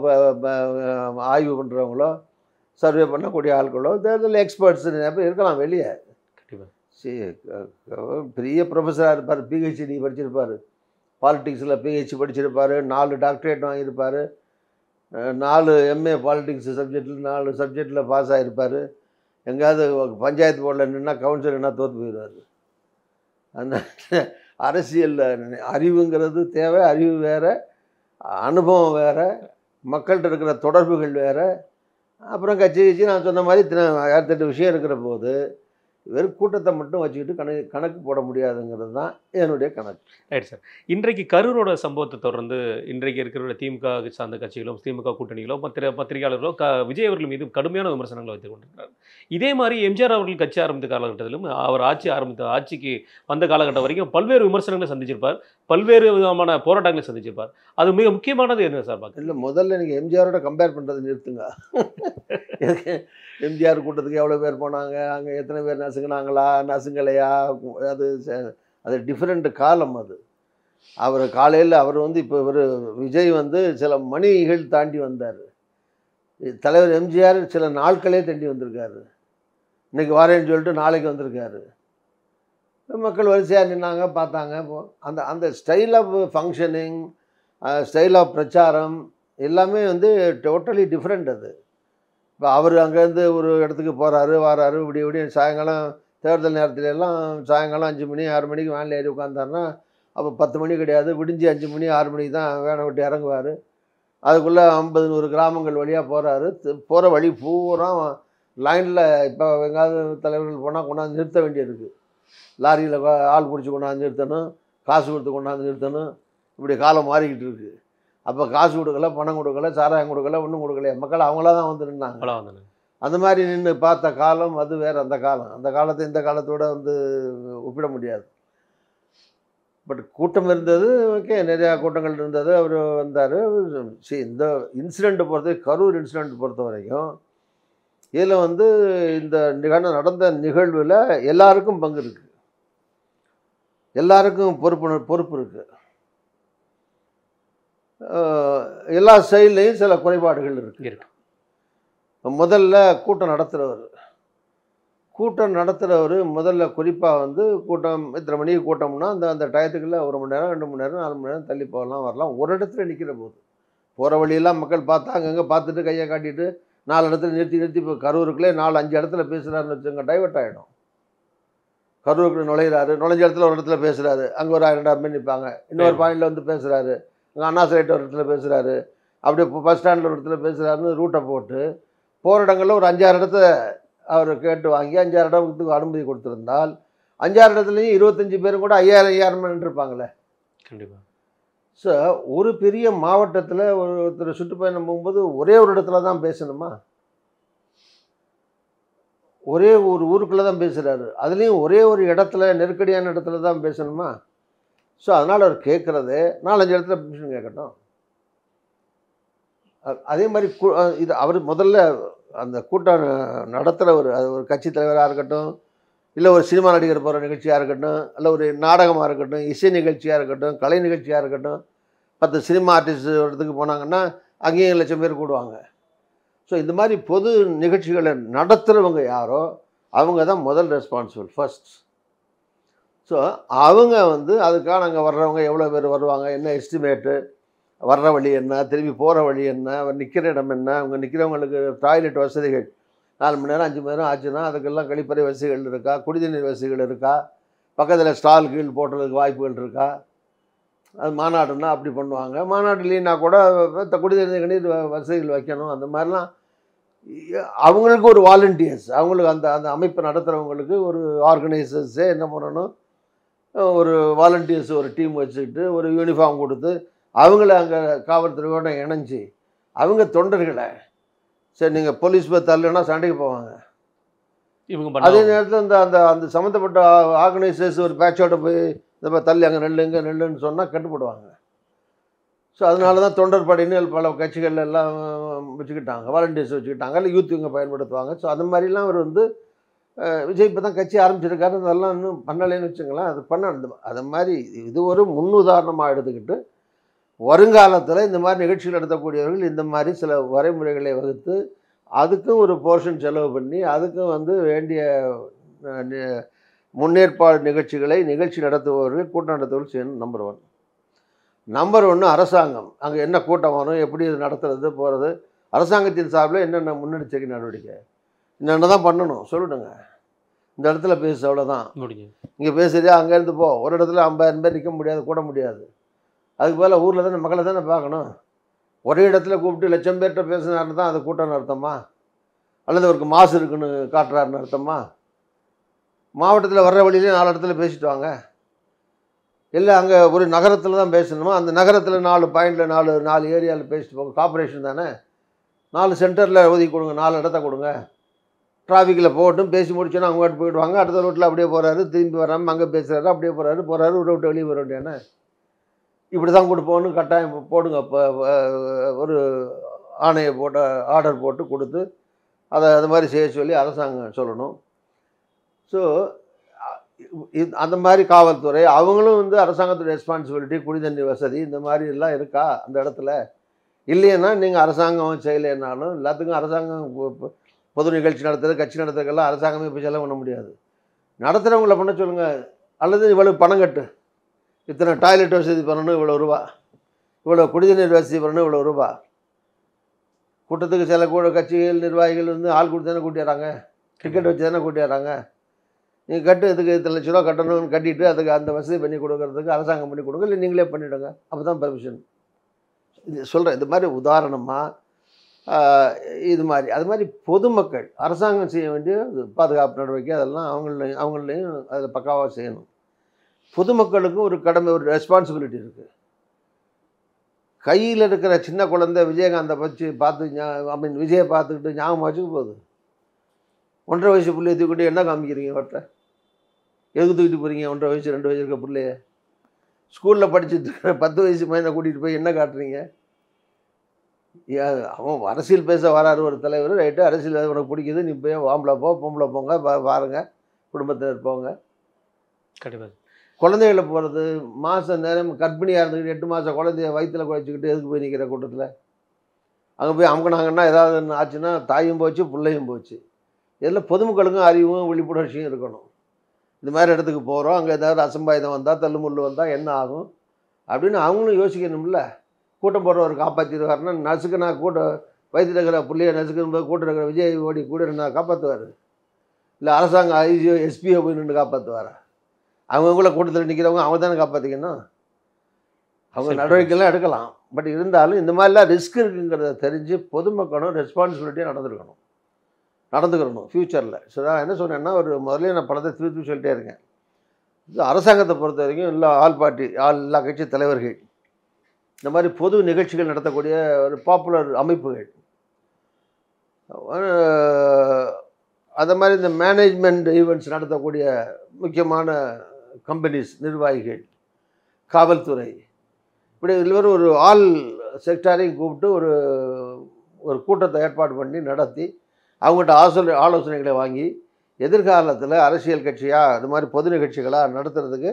ஆய்வு பண்ணுறவங்களோ சர்வே பண்ணக்கூடிய ஆட்களோ தேர்தல் எக்ஸ்பர்ட்ஸ் நிறைய இருக்கலாம் வெளியே. பெரிய ப்ரொஃபஸராக இருப்பார், பிஹெச்டி படிச்சிருப்பார், பாலிட்டிக்ஸில் பிஹெச்டி படிச்சிருப்பார், 4 டாக்டரேட் வாங்கியிருப்பார், 4 எம்ஏ பாலிட்டிக்ஸ் சப்ஜெக்டில் 4 சப்ஜெக்டில் பாஸ் ஆகிருப்பார். எங்கேயாவது பஞ்சாயத்து போர்டில் நின்னா கவுன்சிலர் என்ன தோற்று போயிடுவார். அதனால் அரசியலில் அறிவுங்கிறது தேவை. அறிவு வேறு, அனுபவம் வேறு, மக்கள்கிட்ட இருக்கிற தொடர்புகள் வேறு. அப்புறம் கட்சி நான் சொன்ன மாதிரி 8 விஷயம் இருக்கிற போது வெறும் கூட்டத்தை மட்டும் வச்சுக்கிட்டு கணக்கு போட முடியாதுங்கிறது தான் என்னுடைய கணக்கு. Right sir. இன்றைக்கு கரூரோட சம்பவத்தை தொடர்ந்து இன்றைக்கு இருக்கிற திமுக சார்ந்த கட்சிகளும் திமுக கூட்டணிகளோ பத்திரிகையாளர்களோ விஜய் அவர்கள் மீது கடுமையான விமர்சனங்களை வைத்துக் கொண்டிருக்கிறார். இதே மாதிரி எம்ஜிஆர் அவர்கள் கட்சி ஆரம்பித்த காலகட்டத்திலும் அவர் ஆட்சிக்கு வந்த காலகட்டம் வரைக்கும் பல்வேறு விமர்சனங்களை சந்திச்சிருப்பார், பல்வேறு விதமான போராட்டங்களை சந்திச்சிருப்பார். அது மிக முக்கியமானது என்ன சார் பார்க்க? இல்லை, முதல்ல நீங்கள் எம்ஜிஆரோட கம்பேர் பண்ணுறது நிறுத்துங்க. எம்ஜிஆர் கூட்டத்துக்கு எவ்வளோ பேர் போனாங்க, அங்கே எத்தனை பேர் நசுங்கினாங்களா நசுங்கலையா, அது டிஃப்ரெண்ட் காலம். அவர் காலையில் அவர் இப்போ விஜய் சில மணிகள் தாண்டி வந்தார். தலைவர் எம்ஜிஆர் சில நாட்களே தாண்டி வந்திருக்காரு. இன்றைக்கி வரேன்னு சொல்லிட்டு நாளைக்கு வந்திருக்காரு. மக்கள் வரிசையாக நின்னாங்க, பார்த்தாங்க. அந்த அந்த style of functioning, style of பிரச்சாரம் எல்லாமே டோட்டலி டிஃப்ரெண்ட். அது இப்போ அவர் அங்கேருந்து ஒரு இடத்துக்கு போகிறாரு, வராரு, இப்படி சாயங்காலம் தேர்தல் நேரத்துலலாம் சாயங்காலம் 5 மணி 6 மணிக்கு வேனில் ஏறி உட்காந்தாருன்னா அப்போ 10 மணி கிடையாது, விடிஞ்சு 5 மணி 6 மணிக்கு தான் வேனை விட்டு இறங்குவார். அதுக்குள்ளே 50-100 கிராமங்கள் வழியாக போகிறாரு. போகிற வழி பூரா லைனில் இப்போ எங்காவது தலைவர்கள் போனால் கொண்டாந்து நிறுத்த வேண்டியிருக்கு. லாரியில் ஆள் பிடிச்சி கொண்டாந்து நிறுத்தணும், காசு கொடுத்து கொண்டாந்து நிறுத்தணும். இப்படி காலம் மாறிக்கிட்டு இருக்குது. அப்போ காசு கொடுக்கல, பணம் கொடுக்கல, சாராயம் கொடுக்கல, ஒன்றும் கொடுக்கலையே, மக்கள் அவங்களா தான் நின்னாங்க. அந்த மாதிரி நின்று பார்த்த காலம் அது வேறு. அந்த காலத்தை இந்த காலத்தோடு ஒப்பிட முடியாது. பட் கூட்டம் இருந்தது, ஓகே, நிறையா கூட்டங்கள் இருந்தது. அவர் வந்தார். இந்த இன்சிடெண்ட்டை கரூர் இன்சிடெண்ட் பொறுத்த வரைக்கும் இதில் இந்த நடந்த நிகழ்வில் எல்லாருக்கும் பங்கு இருக்குது, எல்லாருக்கும் பொறுப்பு இருக்குது. எல்லா சைட்லேயும் சில குறைபாடுகள் இருக்கு. முதல்ல கூட்டம் நடத்துகிறவர் முதல்ல குறிப்பாக கூட்டம் இத்தனை மணிக்கு கூட்டம்னா அந்த டயத்துக்குள்ளே 1 மணி நேரம் 2 மணி நேரம் 4 மணி நேரம் தள்ளி போகலாம் வரலாம். ஒரு இடத்துல நிற்கிற போது போகிற வழியெல்லாம் மக்கள் பார்த்தா அங்கங்கே பார்த்துட்டு கையை காட்டிட்டு 4 இடத்துல நிறுத்தி இப்போ கரூருக்குள்ளே 4-5 இடத்துல பேசுகிறாருன்னு வச்சுங்க, டைவர்ட் ஆகிடும். கரூருக்கு நுழைஞ்ச இடத்துல ஒரு இடத்துல பேசுகிறாரு, அங்கே ஒரு 1000 பேர் நிற்பாங்க. இன்னொரு பாயிண்டில் பேசுகிறாரு, அங்கே அண்ணா சிலைட்டு ஒரு இடத்துல பேசுகிறாரு, அப்படியே பஸ் ஸ்டாண்டில் ஒரு இடத்துல பேசுகிறாருன்னு ரூட்டை போட்டு போகிற இடங்களில் ஒரு 5-6 இடத்த அவர் கேட்டு வாங்கி 5-6 இடத்துக்கு அனுமதி கொடுத்துருந்தால் 5-6 இடத்துலையும் 25 பேரும் கூட 5000 இருப்பாங்களே. கண்டிப்பாக. ஸோ ஒரு பெரிய மாவட்டத்தில் ஒருத்தர் சுற்றுப்பயணம் போகும்போது ஒரே ஒரு இடத்துல தான் பேசணுமா? ஒரே ஒரு ஊருக்குள்ளே தான் பேசுகிறாரு, அதுலேயும் ஒரே ஒரு இடத்துல நெருக்கடியான இடத்துல தான் பேசணுமா? ஸோ அதனால் அவர் கேட்குறதே 4-5 இடத்துல பெர்மிஷன் கேட்கட்டும். அதே மாதிரி இது அவர் முதல்ல அந்த கூட்டம் நடத்துகிறவர், அது ஒரு கட்சி தலைவராக இருக்கட்டும், இல்லை ஒரு சினிமா நடிகர் போகிற நிகழ்ச்சியாக இருக்கட்டும், இல்லை ஒரு நாடகமாக இருக்கட்டும், இசை நிகழ்ச்சியாக இருக்கட்டும், கலை நிகழ்ச்சியாக இருக்கட்டும், 10 சினிமா ஆர்டிஸ்ட் இடத்துக்கு போனாங்கன்னா அங்கேயும் லட்சம் பேர் கூடுவாங்க. ஸோ இந்த மாதிரி பொது நிகழ்ச்சிகளை நடத்துகிறவங்க யாரோ அவங்க தான் முதல் ரெஸ்பான்சிபிள், ஃபர்ஸ்ட். ஸோ அவங்க அதுக்காக அங்கே வர்றவங்க எவ்வளோ பேர் வருவாங்க, என்ன எஸ்டிமேட்டு, வர்ற வழி என்ன, திரும்பி போகிற வழி என்ன, நிற்கிற இடம் என்ன, அவங்க நிற்கிறவங்களுக்கு டாய்லெட் வசதிகள் 4 மணி நேரம் 5 மணி நேரம் ஆச்சுன்னா அதுக்கெல்லாம் கழிப்பறை வசதிகள் இருக்கா, குடிநீர் வசதிகள் இருக்கா, பக்கத்தில் ஸ்டால் கீழ் போடுறதுக்கு வாய்ப்புகள் இருக்கா. அது மாநாடுன்னா அப்படி பண்ணுவாங்க, மாநாடு இல்லைன்னா கூட குடிநீர் வசதிகள் வைக்கணும். அந்த மாதிரிலாம் அவங்களுக்கு ஒரு வாலண்டியர்ஸ், அவங்களுக்கு அந்த அந்த அமைப்பை நடத்துகிறவங்களுக்கு ஒரு ஆர்கனைசர்ஸே என்ன பண்ணணும், ஒரு வாலண்டியர்ஸ் ஒரு டீம் வச்சுக்கிட்டு ஒரு யூனிஃபார்ம் கொடுத்து அவங்கள அங்கே காவல்துறையோட இணைஞ்சி அவங்க தொண்டர்களை, சரி நீங்கள் போலீஸ் போய் தரலைன்னா சண்டைக்கு போவாங்க. அதே நேரத்தில் அந்த அந்த சம்மந்தப்பட்ட ஆர்கனைசர்ஸ் ஒரு பேட்சோட போய் இந்த தள்ளி அங்கே நெல்லுன்னு சொன்னால் கட்டுப்படுவாங்க. ஸோ அதனால தான் தொண்டர் படையின்னு பல கட்சிகள் எல்லாம் வச்சுக்கிட்டாங்க, வாலண்டியர்ஸ் வச்சுக்கிட்டாங்க, இல்லை யூத் இவங்க பயன்படுத்துவாங்க. ஸோ அது மாதிரிலாம் அவர் விஜய் இப்போ தான் கட்சி ஆரம்பிச்சிருக்காரு, அதெல்லாம் இன்னும் பண்ணலைன்னு வச்சுங்களேன். அது பண்ண அது மாதிரி இது ஒரு முன்னுதாரணமாக எடுத்துக்கிட்டு வருங்காலத்தில் இந்த மாதிரி நிகழ்ச்சிகள் நடத்தக்கூடியவர்கள் இந்த மாதிரி சில வரைமுறைகளை வகுத்து அதுக்கும் ஒரு போர்ஷன் செலவு பண்ணி அதுக்கும் வேண்டிய முன்னேற்பாடு நிகழ்ச்சி நடத்துபவர்கள், கூட்டம் நடத்துபவர்கள் செய்யணும். நம்பர் 1 அரசாங்கம். அங்கே என்ன கூட்டம் வரும், எப்படி இது நடத்துறது போகிறது, அரசாங்கத்தின் சார்பில் என்னென்ன முன்னெச்சரிக்கை நடவடிக்கை என்னென்ன தான் பண்ணணும் சொல்லிடுங்க. இந்த இடத்துல பேசு, அவ்வளோதான். இங்கே பேசுறியா அங்கேருந்து போ. ஒரு இடத்துல 50,000 பேர் நிற்க முடியாது, கூட முடியாது. அதுக்கு மேலே ஊரில் தானே மக்களை தானே பார்க்கணும். ஒரே இடத்துல கூப்பிட்டு 1,00,000 பேர்கிட்ட பேசுனாருன்னு தான் அது கூட்டம்னு அர்த்தமா? அல்லது அவருக்கு மாசு இருக்குன்னு காட்டுறாருன்னு அர்த்தமா? மாவட்டத்தில் வர்ற வழியிலே 4 இடத்துல பேசிட்டு வாங்க. இல்லை அங்கே ஒரு நகரத்தில் தான் பேசணுமா, அந்த நகரத்தில் 4 பாயிண்டில் 4 ஏரியாவில் பேசிட்டு போங்க. கார்ப்பரேஷன் தானே, 4 சென்டரில் ஒதுக்கி கொடுங்க, 4 இடத்த கொடுங்க. டிராஃபிக்கில் போகட்டும், பேசி முடிச்சோன்னா அவங்க வாட்டு போயிடுவாங்க. அடுத்த ரோட்டில் அப்படியே போகிறாரு, திரும்பி வராமல் அங்கே பேசுகிறாரு, அப்படியே போகிறாரு, ஒரு விட்டு வெளியே வர வேண்டியானே. இப்படி தான் கொடுப்போன்னு கட்டாயம் போடுங்க. இப்போ ஒரு ஆணையை போட்டு ஆர்டர் போட்டு கொடுத்து அதை அது மாதிரி செய்ய சொல்லி அரசாங்கம் சொல்லணும். ஸோ அந்த மாதிரி காவல்துறை அவங்களும் வந்து அரசாங்கத்தோட ரெஸ்பான்சிபிலிட்டி, குடிதண்ணி வசதி இந்த மாதிரி எல்லாம் இருக்கா அந்த இடத்துல? இல்லைன்னா நீங்கள் அரசாங்கம் செய்யலைன்னாலும் எல்லாத்துக்கும் அரசாங்கம் பொது நிகழ்ச்சி நடத்துறது, கட்சி நடத்துறதுக்கெல்லாம் அரசாங்கமே இப்போ செலவு பண்ண முடியாது. நடத்துகிறவங்கள பண்ண சொல்லுங்கள். அல்லது இவ்வளோ பணம் கட்டு, இத்தனை டாய்லெட் வசதி பண்ணணும் இவ்வளோ ரூபா, இவ்வளோ குடிநீர் வசதி பண்ணணும் இவ்வளோ ரூபா. கூட்டத்துக்கு சில கட்சிகள் நிர்வாகிகள் வந்து ஆள் கொடுத்து தானே கூட்டிடுறாங்க, டிக்கெட் வச்சு தானே கூட்டிடுறாங்க. நீங்கள் கட்டு இதுக்கு இத்தனை லட்ச ரூபா கட்டணும்னு கட்டிட்டு அதுக்கு அந்த வசதி பண்ணி கொடுக்கறதுக்கு அரசாங்கம் பண்ணி கொடுங்க, இல்லை நீங்களே பண்ணிவிடுங்க. அப்போ தான் பெர்மிஷன். இது சொல்கிறேன். இந்த மாதிரி உதாரணமாக இது மாதிரி அது மாதிரி பொதுமக்கள் அரசாங்கம் செய்ய வேண்டிய பாதுகாப்பு நடவடிக்கை அதெல்லாம் அவங்களையும் அதில் பக்காவாக செய்யணும். பொதுமக்களுக்கும் ஒரு கடமை, ஒரு ரெஸ்பான்சிபிலிட்டி இருக்குது. கையில் இருக்கிற சின்ன குழந்தை விஜயகாந்தை வச்சு பார்த்து விஜயை பார்த்துக்கிட்டு ஞாபகம் வச்சுக்க போகுது. 1.5 வயசு பிள்ளைய தூக்கிட்டு என்ன காமிக்கிறீங்க? அவர்கிட்ட எதுக்கு தூக்கிட்டு போகிறீங்க? 1.5 வயசு 2 வயசு இருக்க பிள்ளைய ஸ்கூலில் படிச்சுட்டு இருக்கிற 10 வயசு பையனை கூட்டிகிட்டு போய் என்ன காட்டுறீங்க? அவன் அரசியல் பேச வராரு ஒரு தலைவர், ரைட்டு, அரசியல் உனக்கு பிடிக்குது, நீ போய் ஆம்பளை போ, பொம்பளை போங்க, பாருங்கள், குடும்பத்தினர் போங்க. கண்டிப்பாக. குழந்தைகளை போகிறது, மாதம் நேரம் கர்ப்பிணியாக இருந்துக்கிட்டு 8 மாத குழந்தைய வயிற்றில் குழைச்சிக்கிட்டு எதுக்கு போய் நிற்கிற கூட்டத்தில்? அங்கே போய் அமுக்கினாங்கன்னா ஏதாவது ஒன்று ஆச்சுன்னா தாயும் போச்சு, பிள்ளையும் போச்சு. இதில் பொதுமக்களுக்கும் அறிவும் விழிப்புணர்ச்சியும் இருக்கணும். இந்த மாதிரி இடத்துக்கு போகிறோம், அங்கே ஏதாவது அசம்பாவிதம் வந்தால், தள்ளுமுள்ளு வந்தால் என்ன ஆகும் அப்படின்னு அவங்களும் யோசிக்கணும்ல. கூட்டம் போடுறவர் காப்பாற்றிடுவாருன்னா நசுக்கு நான் வயிற்றில் இருக்கிற பிள்ளைய நசுக்கும் போது கூட்டம் இருக்கிற விஜய் ஓடி கூட நான் காப்பாற்றுவார்? இல்லை அரசாங்கம் ஐஜியோ எஸ்பியோ போய் நின்று காப்பாற்றுவாரா? அவங்கவுங்கள கூட்டத்தில் நிற்கிறவங்க அவங்க தானே காப்பாற்றிக்கணும். அவங்க நடவடிக்கைலாம் எடுக்கலாம். பட் இருந்தாலும் இந்த மாதிரிலாம் ரிஸ்க் இருக்குங்கிறத தெரிஞ்சு பொதுமக்களும் ரெஸ்பான்சிபிலிட்டியாக நடந்துக்கிறணும் ஃப்யூச்சரில். ஸோ நான் என்ன சொன்னேன்னா, ஒரு முதல்ல நான் பலத்தை திருப்பி சொல்லிட்டே இருக்கேன். இது அரசாங்கத்தை பொறுத்த வரைக்கும் எல்லா கட்சி தலைவர்கள் இந்த மாதிரி பொது நிகழ்ச்சிகள் நடத்தக்கூடிய ஒரு பாப்புலர் அமைப்புகள், அது மாதிரி இந்த மேனேஜ்மெண்ட் ஈவெண்ட்ஸ் நடத்தக்கூடிய முக்கியமான கம்பெனிஸ், நிர்வாகிகள், காவல்துறை, இப்படி இதில் ஒரு ஆல் செக்டாரையும் கூப்பிட்டு ஒரு கூட்டத்தை ஏற்பாடு பண்ணி நடத்தி அவங்கள்ட்ட ஆலோசனைகளை வாங்கி எதிர்காலத்தில் அரசியல் கட்சியாக இது மாதிரி பொது நிகழ்ச்சிகளாக நடத்துறதுக்கு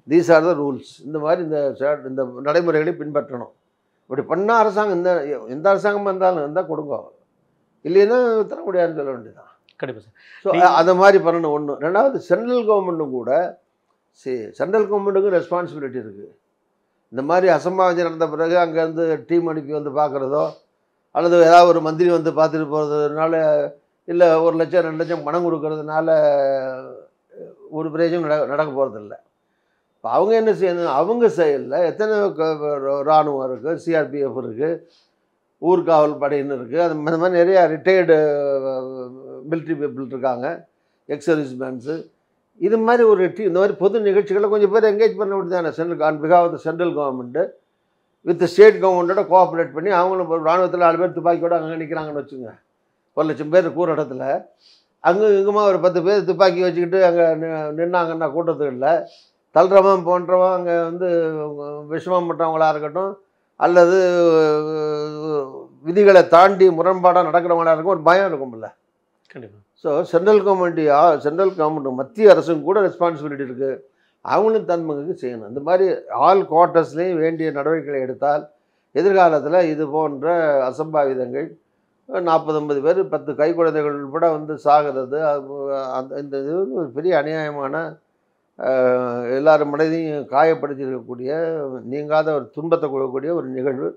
தீஸ் ஆர் த ரூல்ஸ், இந்த மாதிரி இந்த நடைமுறைகளை பின்பற்றணும். இப்படி பண்ணால் அரசாங்கம் எந்த அரசாங்கமாக இருந்தால் கொடுங்க, இல்லைன்னா தர முடியாதுன்னு சொல்ல வேண்டியதான். கண்டிப்பாக சார். ஸோ அந்த மாதிரி பண்ணணும். ஒன்று. ரெண்டாவது, சென்ட்ரல் கவர்மெண்ட்டும் கூட சென்ட்ரல் கவர்மெண்ட்டுக்கும் ரெஸ்பான்சிபிலிட்டி இருக்குது. இந்த மாதிரி அசம்பாவிதம் நடந்த பிறகு அங்கேருந்து டீம் அனுப்பி வந்து பார்க்குறதோ, அல்லது ஏதாவது ஒரு மந்திரி வந்து பார்த்துட்டு போகிறதுனால, இல்லை 1 லட்சம் 2 லட்சம் பணம் கொடுக்கறதுனால ஒரு பிரயோஜனம் நடக்க போகிறதில்ல. இப்போ அவங்க என்ன செய்யணும்? அவங்க செயலில் எத்தனை இராணுவம் இருக்குது, சிஆர்பிஎஃப் இருக்குது, ஊர்காவல் படையின்னு இருக்குது, அது மாதிரி நிறையா ரிட்டையர்டு மிலிட்ரி பீப்புள் இருக்காங்க, எக்ஸ் சர்வீஸ்மேன்ஸு. இது மாதிரி இந்த மாதிரி பொது நிகழ்ச்சிகளை கொஞ்சம் பேர் என்கேஜ் பண்ண வேண்டியது தானே. On behalf of the central government with state கவர்மெண்ட்டோட கோஆப்ரேட் பண்ணி அவங்களும் இராணுவத்தில் 4 பேர் துப்பாக்கியோடு அங்கே நிற்கிறாங்கன்னு வச்சுங்க. 1 லட்சம் பேர் கூற இடத்துல அங்கே இங்குமா ஒரு 10 பேர் துப்பாக்கி வச்சுக்கிட்டு அங்கே நின்னாங்கன்னா கூட்டத்துகளில் தல்றவன் போன்றவன் அங்கே வந்து விஷமம் பண்ணுறவங்களாக இருக்கட்டும், அல்லது விதிகளை தாண்டி முரண்பாடாக நடக்கிறவங்களாக இருக்கும், ஒரு பயம் இருக்கும்ல. கண்டிப்பாக. ஸோ சென்ட்ரல் கவர்மெண்ட் மத்திய அரசும் கூட ரெஸ்பான்சிபிலிட்டி இருக்குது. அவங்களும் தன்மகுக்கு செய்யணும். இந்த மாதிரி ஆல் குவார்ட்டர்ஸ்லேயும் வேண்டிய நடவடிக்கைகளை எடுத்தால் எதிர்காலத்தில் இது போன்ற அசம்பாவிதங்கள் 40-50 பேர் 10 கை குழந்தைகள் கூட வந்து சாகிறது, இந்த இது ஒரு பெரிய அநியாயமான எல்லாரும் மனதையும் காயப்படுத்தியிருக்கக்கூடிய நீங்காத ஒரு துன்பத்தை கொடுக்கக்கூடிய ஒரு நிகழ்வு.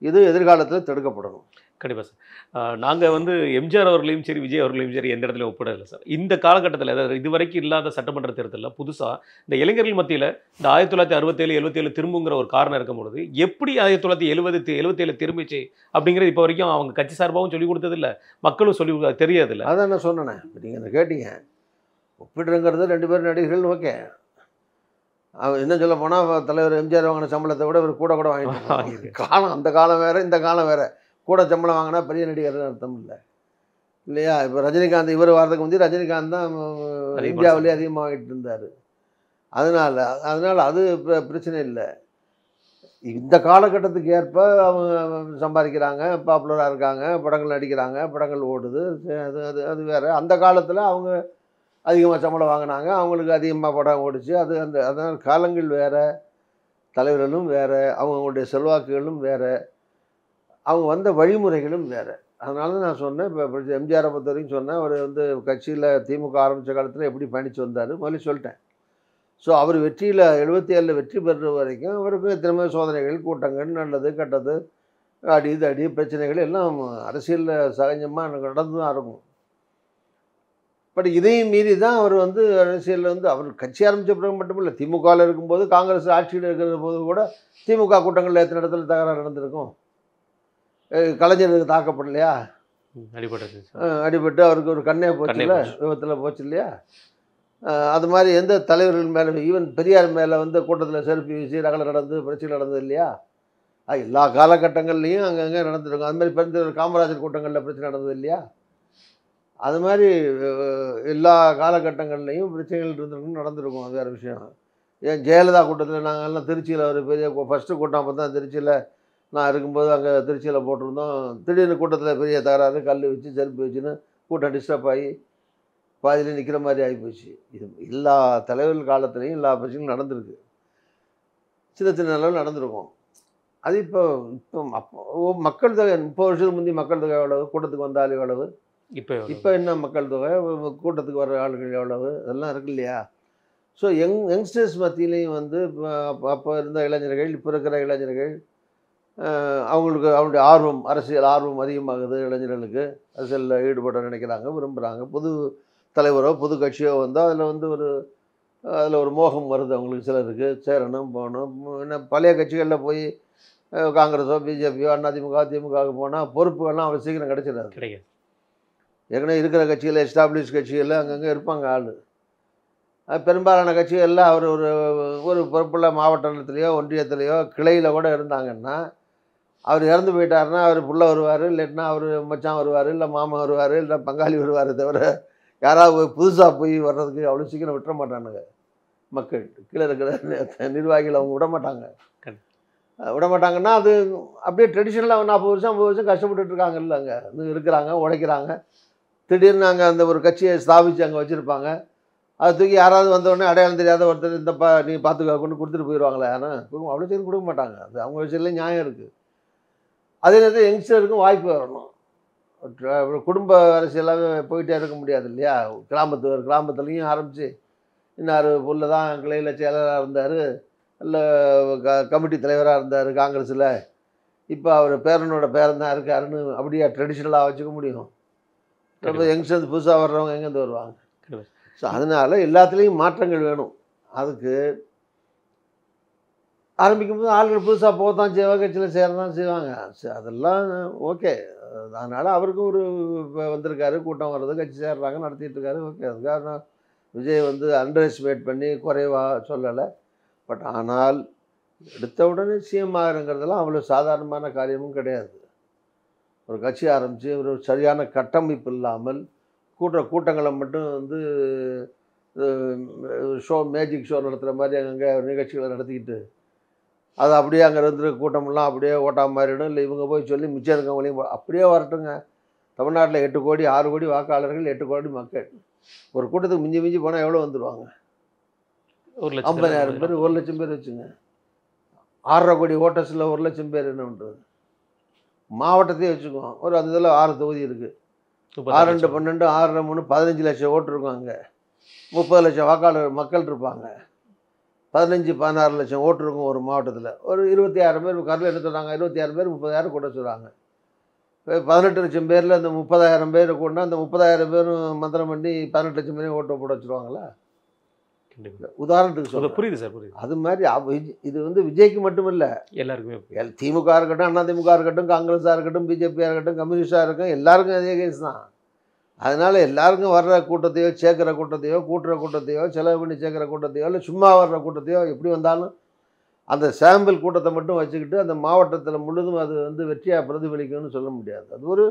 இது எதிர்காலத்தில் தடுக்கப்படணும். கண்டிப்பாக சார். நாங்கள் வந்து எம்ஜிஆர் அவர்களையும் சரி, விஜய் அவர்களையும் சரி எந்த இடத்துல ஒப்பிடலை சார். இந்த காலகட்டத்தில், அதாவது இதுவரைக்கும் இல்லாத சட்டமன்ற தேர்தலில் புதுசாக இந்த இளைஞர்கள் மத்தியில் இந்த 1967, 77 திரும்புங்கிற ஒரு காரணம் இருக்கும் பொழுது, எப்படி 1970, 77 திரும்பிச்சு அப்படிங்கிறது இப்போ வரைக்கும் அவங்க கட்சி சார்பாகவும் சொல்லிக் கொடுத்ததில்லை, மக்களும் சொல்லி தெரியாதில்லை. அதான் நான் சொன்னேன். இப்போ நீங்கள் என்ன கேட்டீங்க, ஒப்பிடுறங்கிறது 2 பேரும் நடிகர்கள் ஓகே. அவன் இன்னும் சொல்ல போனால் தலைவர் எம்ஜிஆர் வாங்கின சம்பளத்தை விட இவர் கூட கூட வாங்கிட்டு காலம் அந்த காலம் வேறு இந்த காலம் வேறு. கூட சம்பளம் வாங்கினா பெரிய நடிகர்னு அர்த்தம் இல்லை இல்லையா? இப்போ ரஜினிகாந்த் இவர் வர்றதுக்கு வந்து ரஜினிகாந்த் தான் இந்தியாவிலே அதிகமாக வாங்கிட்டு இருந்தார். அதனால் அது பிரச்சனை இல்லை. இந்த காலகட்டத்துக்கு ஏற்ப அவங்க சம்பாதிக்கிறாங்க, பாப்புலராக இருக்காங்க, படங்கள் நடிக்கிறாங்க, படங்கள் ஓடுது. அது அது அது வேறு. அந்த காலத்தில் அவங்க அதிகமாக சம்பளம் வாங்கினாங்க, அவங்களுக்கு அதிகமாக படம் ஓடிச்சு. அதனால் காலங்கள் வேறு, தலைவர்களும் வேறு, அவங்களுடைய செல்வாக்குகளும் வேறு, அவங்க வந்த வழிமுறைகளும் வேறு. அதனால தான் நான் சொன்னேன், இப்போ எம்ஜிஆரை பொறுத்த வரைக்கும் சொன்னேன், அவர் வந்து கட்சியில் திமுக ஆரம்பித்த காலத்தில் எப்படி பயணித்து வந்தார் முதல்ல சொல்லிட்டேன். ஸோ அவர் வெற்றியில் 77 வெற்றி பெறுற வரைக்கும் அவருக்கு எத்தனை சோதனைகள், கூட்டங்கள், நல்லது கெட்டது, அடி தடி பிரச்சனைகள் எல்லாம் அரசியலில் சகஜமாக நடந்து தான் இருக்கும். பட் இதையும் மீறி தான் அவர் வந்து அரசியலில் வந்து அவர் கட்சி ஆரம்பித்த பிறகு மட்டும் இல்லை, திமுகவில் இருக்கும்போது காங்கிரஸ் ஆட்சியில் இருக்கிற போது கூட திமுக கூட்டங்களில் எத்தனை இடத்துல தகராறு நடந்திருக்கும். கலைஞருக்கு தாக்கப்படலையா? அடிபட்டு அவருக்கு ஒரு கண்ணே போச்சு இல்லை, விபத்தில் போச்சு இல்லையா? அது மாதிரி எந்த தலைவர்கள் மேலே, ஈவன் பெரியார் மேலே வந்து கூட்டத்தில் செருப்பி வீசி ரகலை நடந்து பிரச்சனை நடந்தது இல்லையா? எல்லா காலகட்டங்கள்லேயும் அங்கங்கே நடந்துருக்கும். அது மாதிரி பெருந்தலைவர் காமராஜர் கூட்டங்களில் பிரச்சனை நடந்தது இல்லையா? அது மாதிரி எல்லா காலகட்டங்கள்லேயும் பிரச்சனைகள் இருந்திருக்கும், நடந்திருக்கும். அது வேறு விஷயம். ஏன் ஜெயலலிதா கூட்டத்தில் நாங்கள்லாம் திருச்சியில் ஒரு பெரிய ஃபஸ்ட்டு கூட்டம் அப்போ தான் திருச்சியில் நான் இருக்கும்போது அங்கே திருச்சியில் போட்டிருந்தோம். திடீர்னு கூட்டத்தில் பெரிய தகராறு, கல் வச்சு செருப்பு வச்சுன்னு கூட்டம் டிஸ்டர்ப் ஆகி பாதியில் நிற்கிற மாதிரி ஆகிப்போச்சு. இது எல்லா தலைவர்கள் காலத்துலேயும் எல்லா பிரச்சனையும் நடந்திருக்கு, சின்ன சின்ன அளவில் நடந்திருக்கும். அது இப்போ மக்கள் தொகை 30 வருஷத்துக்கு முந்தைய மக்கள் தொகை எவ்வளவு, கூட்டத்துக்கு வந்த ஆள் எவ்வளவு, இப்போ என்ன மக்கள் தொகை, கூட்டத்துக்கு வர்ற ஆளுகள் எவ்வளவு, அதெல்லாம் இருக்கு இல்லையா? ஸோ யங்ஸ்டர்ஸ் மத்தியிலையும் வந்து அப்போ இருந்த இளைஞர்கள், இப்போ இருக்கிற இளைஞர்கள், அவங்களுக்கு அவங்களுடைய ஆர்வம், அரசியல் ஆர்வம் அதிகமாகுது. இளைஞர்களுக்கு அரசியலில் ஈடுபட நினைக்கிறாங்க, விரும்புகிறாங்க. புது தலைவரோ புது கட்சியோ வந்தால் அதில் ஒரு மோகம் வருது அவங்களுக்கு. சிலருக்கு சேரணும், போகணும். என்ன பழைய கட்சிகளில் போய் காங்கிரஸோ பிஜேபியோ அதிமுக திமுகவுக்கு போனால் பொறுப்புகள்லாம் அவ்வளோ சீக்கிரம் கிடைச்சிடாது. ஏற்கனவே இருக்கிற கட்சியில் எஸ்டாப்ளிஷ் கட்சிகளில் அங்கங்கே இருப்பாங்க ஆள். பெரும்பாலான கட்சிகளில் அவர் ஒரு பொறுப்புள்ள மாவட்டத்திலேயோ ஒன்றியத்திலேயோ கிளையில் கூட இருந்தாங்கன்னா, அவர் இறந்து போயிட்டாருன்னா அவர் புள்ள வருவார், இல்லைன்னா அவர் மச்சான் வருவார், இல்லை மாமன் வருவார், இல்லை பங்காளி வருவார். தவிர யாராவது புதுசாக போய் வர்றதுக்கு அவ்வளோ சீக்கிரம் விட்டுற மாட்டானுங்க மக்கள். கீழே இருக்கிற நிர்வாகிகள் அவங்க விடமாட்டாங்கன்னா அது அப்படியே ட்ரெடிஷ்னலாக 40 வருஷம் 50 வருஷம் கஷ்டப்பட்டுட்டு இருக்காங்கல்ல, அங்கே இருக்கிறாங்க, உழைக்கிறாங்க. திடீர்னு அங்கே அந்த ஒரு கட்சியை ஸ்தாபித்து அங்கே வச்சுருப்பாங்க. அதை தூக்கி யாராவது வந்தோடனே அடையாளம் தெரியாத ஒருத்தர் இந்தப்பா நீ பார்த்துக்க கொண்டு கொடுத்துட்டு போயிடுவாங்களே. ஆனால் அவ்வளோ சீக்கிரம் கொடுக்க மாட்டாங்க. அது அவங்க விஷயத்தில் நியாயம் இருக்குது. அதே நேரத்தில் யங்ஸ்டருக்கும் வாய்ப்பு வரணும். குடும்ப அரசியலாகவே போயிட்டே இருக்க முடியாது இல்லையா? கிராமத்துலேயும் ஆரம்பித்து இன்னார் புள்ள தான் கிளையில் செயலராக இருந்தார், இல்லை கமிட்டி தலைவராக இருந்தார் காங்கிரஸில், இப்போ அவர் பேரனோட பேரன் தான் இருக்காருன்னு அப்படியே ட்ரெடிஷ்னலாக வச்சுக்க முடியும்? ரொம்ப யங்ஸ்டர்ஸ் புதுசாக வர்றவங்க எங்கேருந்து வருவாங்க? ஸோ அதனால் எல்லாத்துலேயும் மாற்றங்கள் வேணும். அதுக்கு ஆரம்பிக்கும்போது ஆளுகள் புதுசாக போகத்தான் செய்வாங்க, கட்சியில் சேரதான் செய்வாங்க. அதெல்லாம் ஓகே. அதனால் அவருக்கும் ஒரு வந்திருக்காரு, கூட்டம் வர்றது, கட்சி சேர்றாங்க, நடத்திட்டு இருக்காரு. ஓகே. அதுக்காக விஜய் வந்து அண்டர் எஸ்டிமேட் பண்ணி குறைவாக சொல்லலை. பட் ஆனால் எடுத்த உடனே சிஎம் ஆகிறங்கிறதெல்லாம் அவ்வளோ சாதாரணமான காரியமும் கிடையாது. ஒரு கட்சி ஆரம்பித்து ஒரு சரியான கட்டமைப்பு இல்லாமல் கூட்டங்களை மட்டும் வந்து மேஜிக் ஷோ நடத்துகிற மாதிரி அங்கங்கே நிகழ்ச்சிகளை நடத்திக்கிட்டு அது அப்படியே அங்கே இருந்துட்டு கூட்டமெல்லாம் அப்படியே ஓட்டாக மாறிடும். இல்லை இவங்க போய் சொல்லி மிச்சம் இருக்கவங்களையும் அப்படியே வரட்டுங்க. தமிழ்நாட்டில் 8 கோடி 6 கோடி வாக்காளர்கள், 8 கோடி மக்கள். ஒரு கூட்டத்துக்கு மிஞ்சி மிஞ்சி போனால் எவ்வளோ வந்துடுவாங்க? 50,000 பேர், 1 லட்சம் பேர் வச்சுங்க. 6.5 கோடி ஓட்டர்ஸில் 1 லட்சம் பேர் என்ன பண்ணுறது? மாவட்டத்தையே வச்சுக்குவோம். ஒரு அந்த இதில் 6 தொகுதி இருக்குது. 6 2 12 6 3 15 லட்சம் ஓட்டு இருக்கும். அங்கே 30 லட்சம் வாக்காளர் மக்கள் இருப்பாங்க. 15 16 லட்சம் ஓட்டு இருக்கும் ஒரு மாவட்டத்தில். ஒரு 26 பேர் கரில் என்ன சொல்கிறாங்க, 26 பேர் 30,000 கூட்ட சொல்கிறாங்க. 18 லட்சம் பேரில் அந்த 30,000 பேர் கூடனா அந்த 30,000 பேரும் மந்திரம் பண்ணி 18 லட்சம் பேரையும் ஓட்டு போட வச்சுருவாங்களா? உதாரணத்துக்கு சொல்ல புரியுது சார், புரியுது. அது மாதிரி இது வந்து விஜய்க்கு மட்டும் இல்லை, எல்லாருக்குமே. திமுக இருக்கட்டும், அதிமுக இருக்கட்டும், காங்கிரஸாக இருக்கட்டும், பிஜேபியாக இருக்கட்டும், கம்யூனிஸ்டாக இருக்கட்டும், எல்லாருக்கும் அதே கேஸ் தான். அதனால் எல்லாருக்கும் வர்ற கூட்டத்தையோ சேர்க்குற கூட்டத்தையோ கூட்டுற கூட்டத்தையோ செலவு பண்ணி சேர்க்குற கூட்டத்தையோ இல்லை சும்மா வர்ற கூட்டத்தையோ எப்படி வந்தாலும் அந்த சாம்பிள் கூட்டத்தை மட்டும் வச்சுக்கிட்டு அந்த மாவட்டத்தில் முழுதும் அது வந்து வெற்றியாக பிரதிபலிக்கும்னு சொல்ல முடியாது. அது ஒரு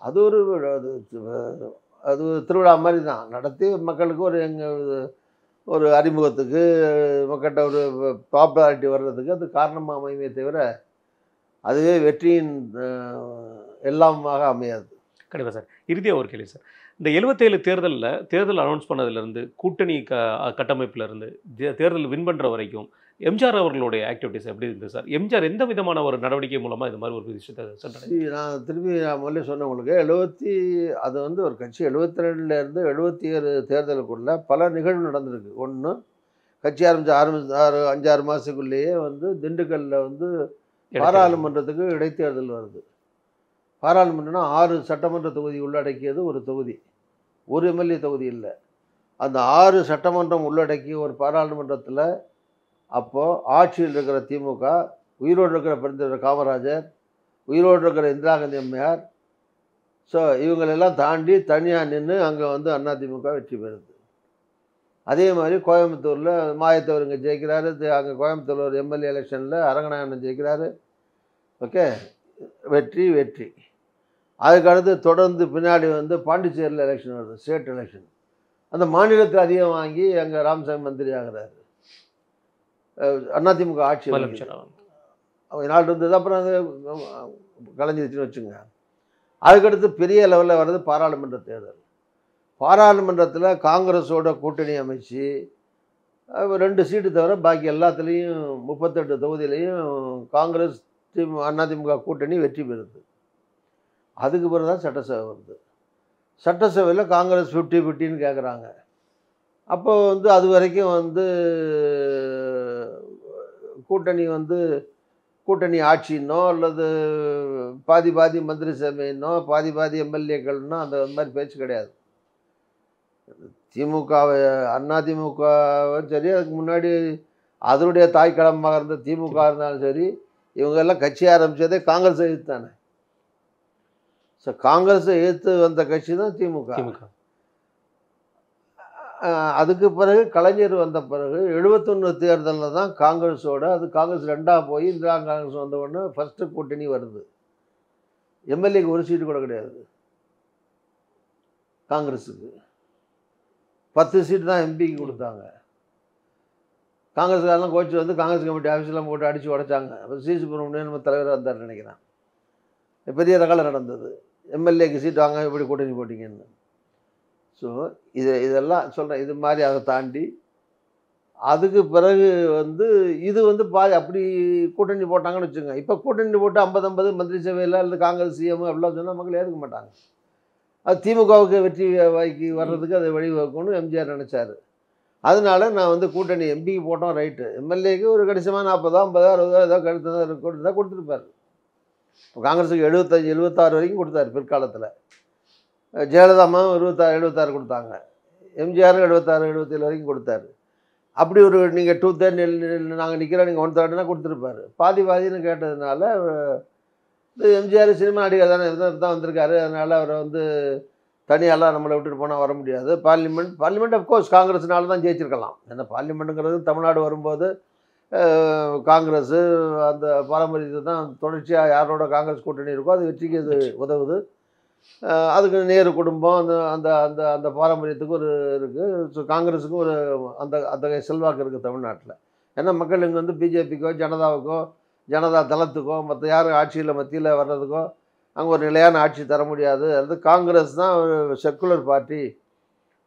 அது அது திருவிழா மாதிரி தான் நடத்தி மக்களுக்கு ஒரு அறிமுகத்துக்கு மக்கள்கிட்ட ஒரு பாப்புலாரிட்டி வர்றதுக்கு அது காரணமாக அமையுமே தவிர அதுவே வெற்றியின் எல்லாமாக அமையாது. கண்டிப்பாக சார். இறுதியாக ஒரு கேள்வி சார். இந்த 77 தேர்தல் அனௌன்ஸ் பண்ணதுலேருந்து கூட்டணி கட்டமைப்புலேருந்து தேர்தல் வின் பண்ணுற வரைக்கும் எம்ஜிஆர் அவர்களுடைய ஆக்டிவிட்டிஸ் எப்படி இருந்தது சார்? எம்ஜிஆர் எந்த விதமான ஒரு நடவடிக்கை மூலமாக இது மாதிரி ஒரு விஷயத்தை சென்றார்? நான் முதல்ல சொன்ன உங்களுக்கு அது வந்து ஒரு கட்சி 72லேருந்து 77 தேர்தலுக்குள்ள பல நிகழ்வு நடந்திருக்கு. ஒன்று கட்சி ஆரம்பிச்சு 5-6 மாதத்துக்குள்ளேயே வந்து திண்டுக்கல்லில் வந்து பாராளுமன்றத்துக்கு இடைத்தேர்தல் வருது. பாராளுமன்றம்னா 6 சட்டமன்ற தொகுதி உள்ளடக்கியது ஒரு தொகுதி, ஒரு எம்எல்ஏ தொகுதி இல்லை. அந்த 6 சட்டமன்றம் உள்ளடக்கிய ஒரு பாராளுமன்றத்தில் அப்போது ஆட்சியில் இருக்கிற திமுக, உயிரோடு இருக்கிற பெருந்தலைவர் காமராஜர், உயிரோடு இருக்கிற இந்திரா காந்தி அம்மையார், ஸோ இவங்களெல்லாம் தாண்டி தனியாக நின்று அங்கே வந்து அதிமுக வெற்றி பெறுது. அதே மாதிரி கோயம்புத்தூரில் மாயத்தவர் இங்கே ஜெயிக்கிறாரு. அங்கே கோயம்புத்தூரில் ஒரு எம்எல்ஏ எலெக்ஷனில் அரங்கநாயகன் ஜெயிக்கிறாரு. ஓகே, வெற்றி. அதுக்கடுத்து தொடர்ந்து பின்னாடி வந்து பாண்டிச்சேரியில் எலெக்ஷன் வருது, ஸ்டேட் எலெக்ஷன். அந்த மாநிலத்தில் அதிகம் வாங்கி அங்கே ராமசாமி மந்திரி ஆகிறாரு. அதிமுக ஆட்சி நாள் இருந்தது. அப்புறம் அது கலைஞ்சிருச்சுன்னு வச்சுங்க. அதுக்கடுத்து பெரிய லெவலில் வர்றது பாராளுமன்ற தேர்தல். பாராளுமன்றத்தில் காங்கிரஸோட கூட்டணி அமைச்சு 2 சீட்டு தவிர பாக்கி எல்லாத்துலேயும் 38 தொகுதியிலையும் காங்கிரஸ் அதிமுக கூட்டணி வெற்றி பெறுது. அதுக்கு பிறகு தான் சட்டசபை வருது. சட்டசபையில் காங்கிரஸ் 50-50ன்னு கேட்குறாங்க. அப்போ வந்து அது வரைக்கும் வந்து கூட்டணி ஆட்சின்னோ அல்லது பாதி மந்திரி சபைன்னோ பாதி எம்எல்ஏக்கள்னோ அந்த மாதிரி பேச்சு கிடையாது. அதிமுகவை சரி, அதுக்கு முன்னாடி அதனுடைய தாய்க்களமாக இருந்த திமுக இருந்தாலும் சரி, இவங்கெல்லாம் கட்சி ஆரம்பித்ததே காங்கிரஸை எதிர்த்து தானே. ஸோ காங்கிரஸை எதிர்த்து வந்த கட்சி தான் திமுக. அதுக்கு பிறகு கலைஞர் வந்த பிறகு 71 தேர்தலில் தான் காங்கிரஸோட காங்கிரஸ் 2ஆக போய் இந்திரா காங்கிரஸ் வந்த உடனே ஃபஸ்ட்டு கூட்டணி வருது. எம்எல்ஏக்கு ஒரு சீட்டு கூட கிடையாது. காங்கிரஸுக்கு 10 சீட்டு தான் எம்பிக்கு கொடுத்தாங்க. காங்கிரஸ்காரெலாம் கோச்சு வந்து காங்கிரஸ் கமிட்டி ஆஃபீஸ்லாம் போட்டு அடித்து உடைச்சாங்க. அப்போ சுப்பிரமணியன் நம்ம தலைவராக இருந்தார் நினைக்கிறேன். பெரிய ரகலை நடந்தது. எம்எல்ஏக்கு சீட் வாங்க இப்படி கூட்டணி போட்டிங்கன்னு. ஸோ இதெல்லாம் சொல்கிறேன். இது மாதிரி அதை தாண்டி அதுக்கு பிறகு வந்து இது வந்து அப்படி கூட்டணி போட்டாங்கன்னு வச்சுங்க. இப்போ கூட்டணி போட்டு 50-50 மந்திரி சபையில் அல்லது காங்கிரஸ் சிஎம் அப்படிலாம் சொன்னால் மக்கள் ஏற்றுக்க மாட்டாங்க. அது திமுகவுக்கு வெற்றி வாய்க்கு வர்றதுக்கு அதை வழிவகுக்கணும்னு எம்ஜிஆர் நினச்சார். அதனால நான் வந்து கூட்டணி எம்பிக்கு போட்டோம், ரைட்டு. எம்எல்ஏக்கு ஒரு கணிசமாக 40, 50, 60 ஏதோ கருத்து கொடுத்துருப்பார். காங்கிரஸுக்கு 75-76 வரைக்கும் கொடுத்தாரு. பிற்காலத்தில் ஜெயலலிதாமாவும் 76 கொடுத்தாங்க. எம்ஜிஆரும் 76-77 வரைக்கும் கொடுத்தாரு. அப்படி ஒரு நீங்கள் 2/3 நாங்கள் நிற்கிறோம், நீங்கள் 1/3 கொடுத்துருப்பாரு. பாதின்னு கேட்டதுனால எம்ஜிஆர் சினிமா நடிகர் தானே தான் வந்திருக்காரு. அதனால் அவரை வந்து தனியாலாம் நம்மளை விட்டுட்டு போனால் வர முடியாது. பார்லிமெண்ட் அஃப்கோர்ஸ் காங்கிரஸ்னால தான் ஜெயிச்சிருக்கலாம். ஏன்னா பார்லிமெண்ட்டுங்கிறது தமிழ்நாடு வரும்போது காங்கிரஸு அந்த பாரம்பரியத்தை தான் தொடர்ச்சியாக யாரோட காங்கிரஸ் கூட்டணி இருக்கோ அது வெற்றிக்கு அது உதவுது. அதுக்கு நேரு குடும்பம் அந்த அந்த அந்த பாரம்பரியத்துக்கு ஒரு இருக்குது. ஸோ காங்கிரஸுக்கும் ஒரு அந்த செல்வாக்கு இருக்குது தமிழ்நாட்டில். ஏன்னா மக்கள் இங்கே வந்து பிஜேபிக்கோ ஜனதாவுக்கோ ஜனதா தளத்துக்கோ மற்ற யாரும் ஆட்சியில் மத்தியில் வர்றதுக்கோ அங்கே ஒரு நிலையான ஆட்சி தர முடியாது. அது காங்கிரஸ் தான் ஒரு செக்குலர் பார்ட்டி,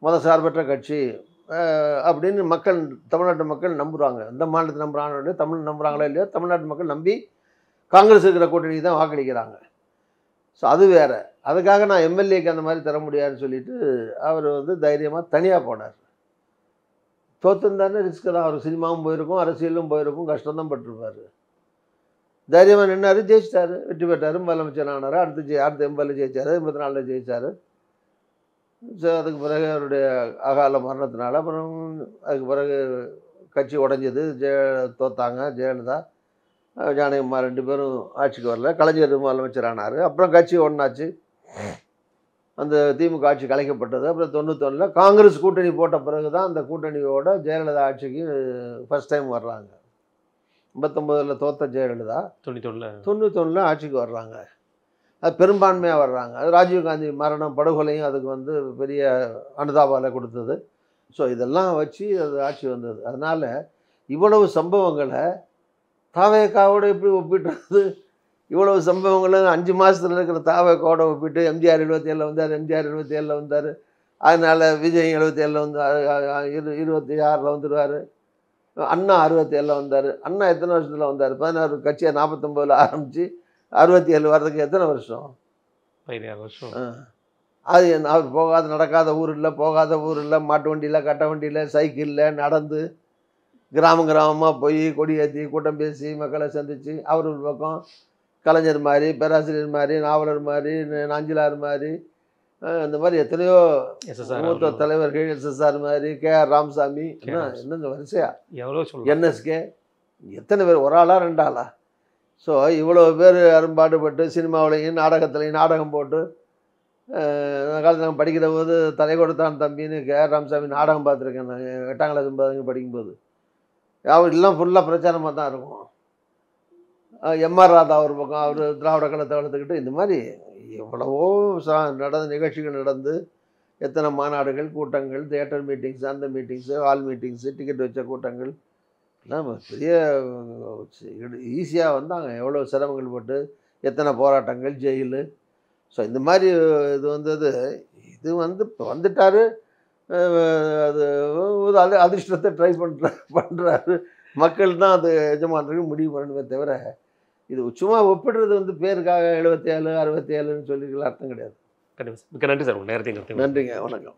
மதசார்பற்ற கட்சி அப்படின்னு தமிழ்நாட்டு மக்கள் நம்புகிறாங்க. இந்த மாநிலத்தை நம்புகிறாங்க, தமிழ் நம்புகிறாங்களோ இல்லையோ, தமிழ்நாட்டு மக்கள் நம்பி காங்கிரஸ் இருக்கிற கூட்டணி தான் வாக்களிக்கிறாங்க. ஸோ அது வேறு. அதுக்காக நான் எம்எல்ஏக்கு அந்த மாதிரி தர முடியாதுன்னு சொல்லிட்டு அவர் வந்து தைரியமாக தனியாக போனார். தோற்றுந்தானே ரிஸ்க்கு தான். அவர் சினிமாவும் போயிருக்கும், அரசியலும் போயிருக்கும், கஷ்டம்தான் பட்டிருப்பார். தைரியமாக நின்னார், ஜெயிச்சிட்டார், வெற்றி பெற்றார், முதலமைச்சர் ஆனார். அடுத்த எம்எல்ஏ ஜெயிச்சார், 84 ஜெயிச்சார். ஸோ அதுக்கு பிறகு அவருடைய அகால மரணத்தினால அப்புறம் அதுக்கு பிறகு கட்சி உடைஞ்சது. தோத்தாங்க ஜெயலலிதா, ஜானகியம்மா 2 பேரும் ஆட்சிக்கு வரல. கலைஞர் முதலமைச்சர் ஆனார். அப்புறம் கட்சி ஒன்றாச்சு. அந்த திமுக ஆட்சி கலைக்கப்பட்டது. அப்புறம் 91ல் காங்கிரஸ் கூட்டணி போட்ட பிறகு தான் அந்த கூட்டணியோட ஜெயலலிதா ஆட்சிக்கு ஃபர்ஸ்ட் டைம் வர்றாங்க. 59ல் தோத்த ஜெயலலிதா 91ல் ஆட்சிக்கு வர்றாங்க. அது பெரும்பான்மையாக வர்றாங்க. அது ராஜீவ்காந்தி மரணம் படுகொலையும் அதுக்கு வந்து பெரிய அனுதாபாலை கொடுத்தது. ஸோ இதெல்லாம் வச்சு அது ஆட்சி வந்தது. அதனால் இவ்வளவு சம்பவங்களை தாவேகாவோட எப்படி ஒப்பிடுறது? இவ்வளவு சம்பவங்களை 5 மாதத்தில் இருக்கிற தாவேகாவோட ஒப்பிட்டு எம்ஜிஆர் 77ல் வந்தார், எம்ஜிஆர் 77ல் வந்தார், அதனால் விஜய் 77ல் வந்து 26ல் வந்துடுவார், அண்ணா 67ல் வந்தார். அண்ணா எத்தனை வருஷத்தில் வந்தார்? 16 கட்சியை 49ல் ஆரம்பித்து 67 வர்றதுக்கு எத்தனை வருஷம்? 16 வருஷம். அது அவர் போகாத நடக்காத ஊர் இல்லை, போகாத ஊர் இல்லை, மாட்டு வண்டியில், கட்ட வண்டியில், சைக்கிளில் நடந்து கிராமமாக போய் கொடி ஏற்றி கூட்டம் பேசி மக்களை சந்தித்து அவர் ஒரு பக்கம் கலைஞர் மாதிரி, பேராசிரியர் மாதிரி, நாவலர் மாதிரி, நாஞ்சிலார் மாதிரி, அந்த மாதிரி எத்தனையோ மூத்த தலைவர்கள், எஸ்எஸ்ஆர் மாதிரி, கேஆர் ராமசாமி, என்ன வரிசையா எவ்வளோ என்எஸ்கே, எத்தனை பேர், ஒரு ஆளா 2 ஆளா? ஸோ இவ்வளோ பேர் அரும்பாடுபட்டு சினிமாவிலையும் நாடகத்துலையும் நாடகம் போட்டு காலத்தில் நாங்கள் படிக்கிற போது தலை கொடுத்தான் தம்பின்னு கேஆர் ராமசாமி நாடகம் பார்த்துருக்கேன். நான் 8ஆம் கிளாஸ் படிக்கும்போது அவர் எல்லாம் ஃபுல்லாக பிரச்சாரமாக தான் இருக்கும். எம்ஆர் ராதா ஒரு பக்கம், அவர் திராவிட கழகத்தை வளர்த்துக்கிட்டு இந்த மாதிரி எவ்வளவோ நிகழ்ச்சிகள் நடந்து எத்தனை மாநாடுகள், கூட்டங்கள், தியேட்டர் மீட்டிங்ஸ், அந்த மீட்டிங்ஸு, ஹால் மீட்டிங்ஸு, டிக்கெட் வச்ச கூட்டங்கள் எல்லாம் பெரிய ஈஸியாக வந்தாங்க. எவ்வளோ சிரமங்கள் பட்டு எத்தனை போராட்டங்கள், ஜெயிலு. ஸோ இந்த மாதிரி இது வந்தது. இது வந்து இப்போ வந்துட்டார், அது ஒரு அதிர்ஷ்டத்தை ட்ரை பண்ணுறாரு. மக்கள் தான் அது எஜமானருக்கு முடிவு பண்ணணுமே தவிர இது சும்மா ஒப்பிடுறது வந்து பேருக்காக 77 67ன்னு சொல்லிக்கலாம் அர்த்தம் கிடையாது. கண்டிப்பாக. மிக்க நன்றி சார், உங்கள் நேரத்தை. நன்றிங்க, வணக்கம்.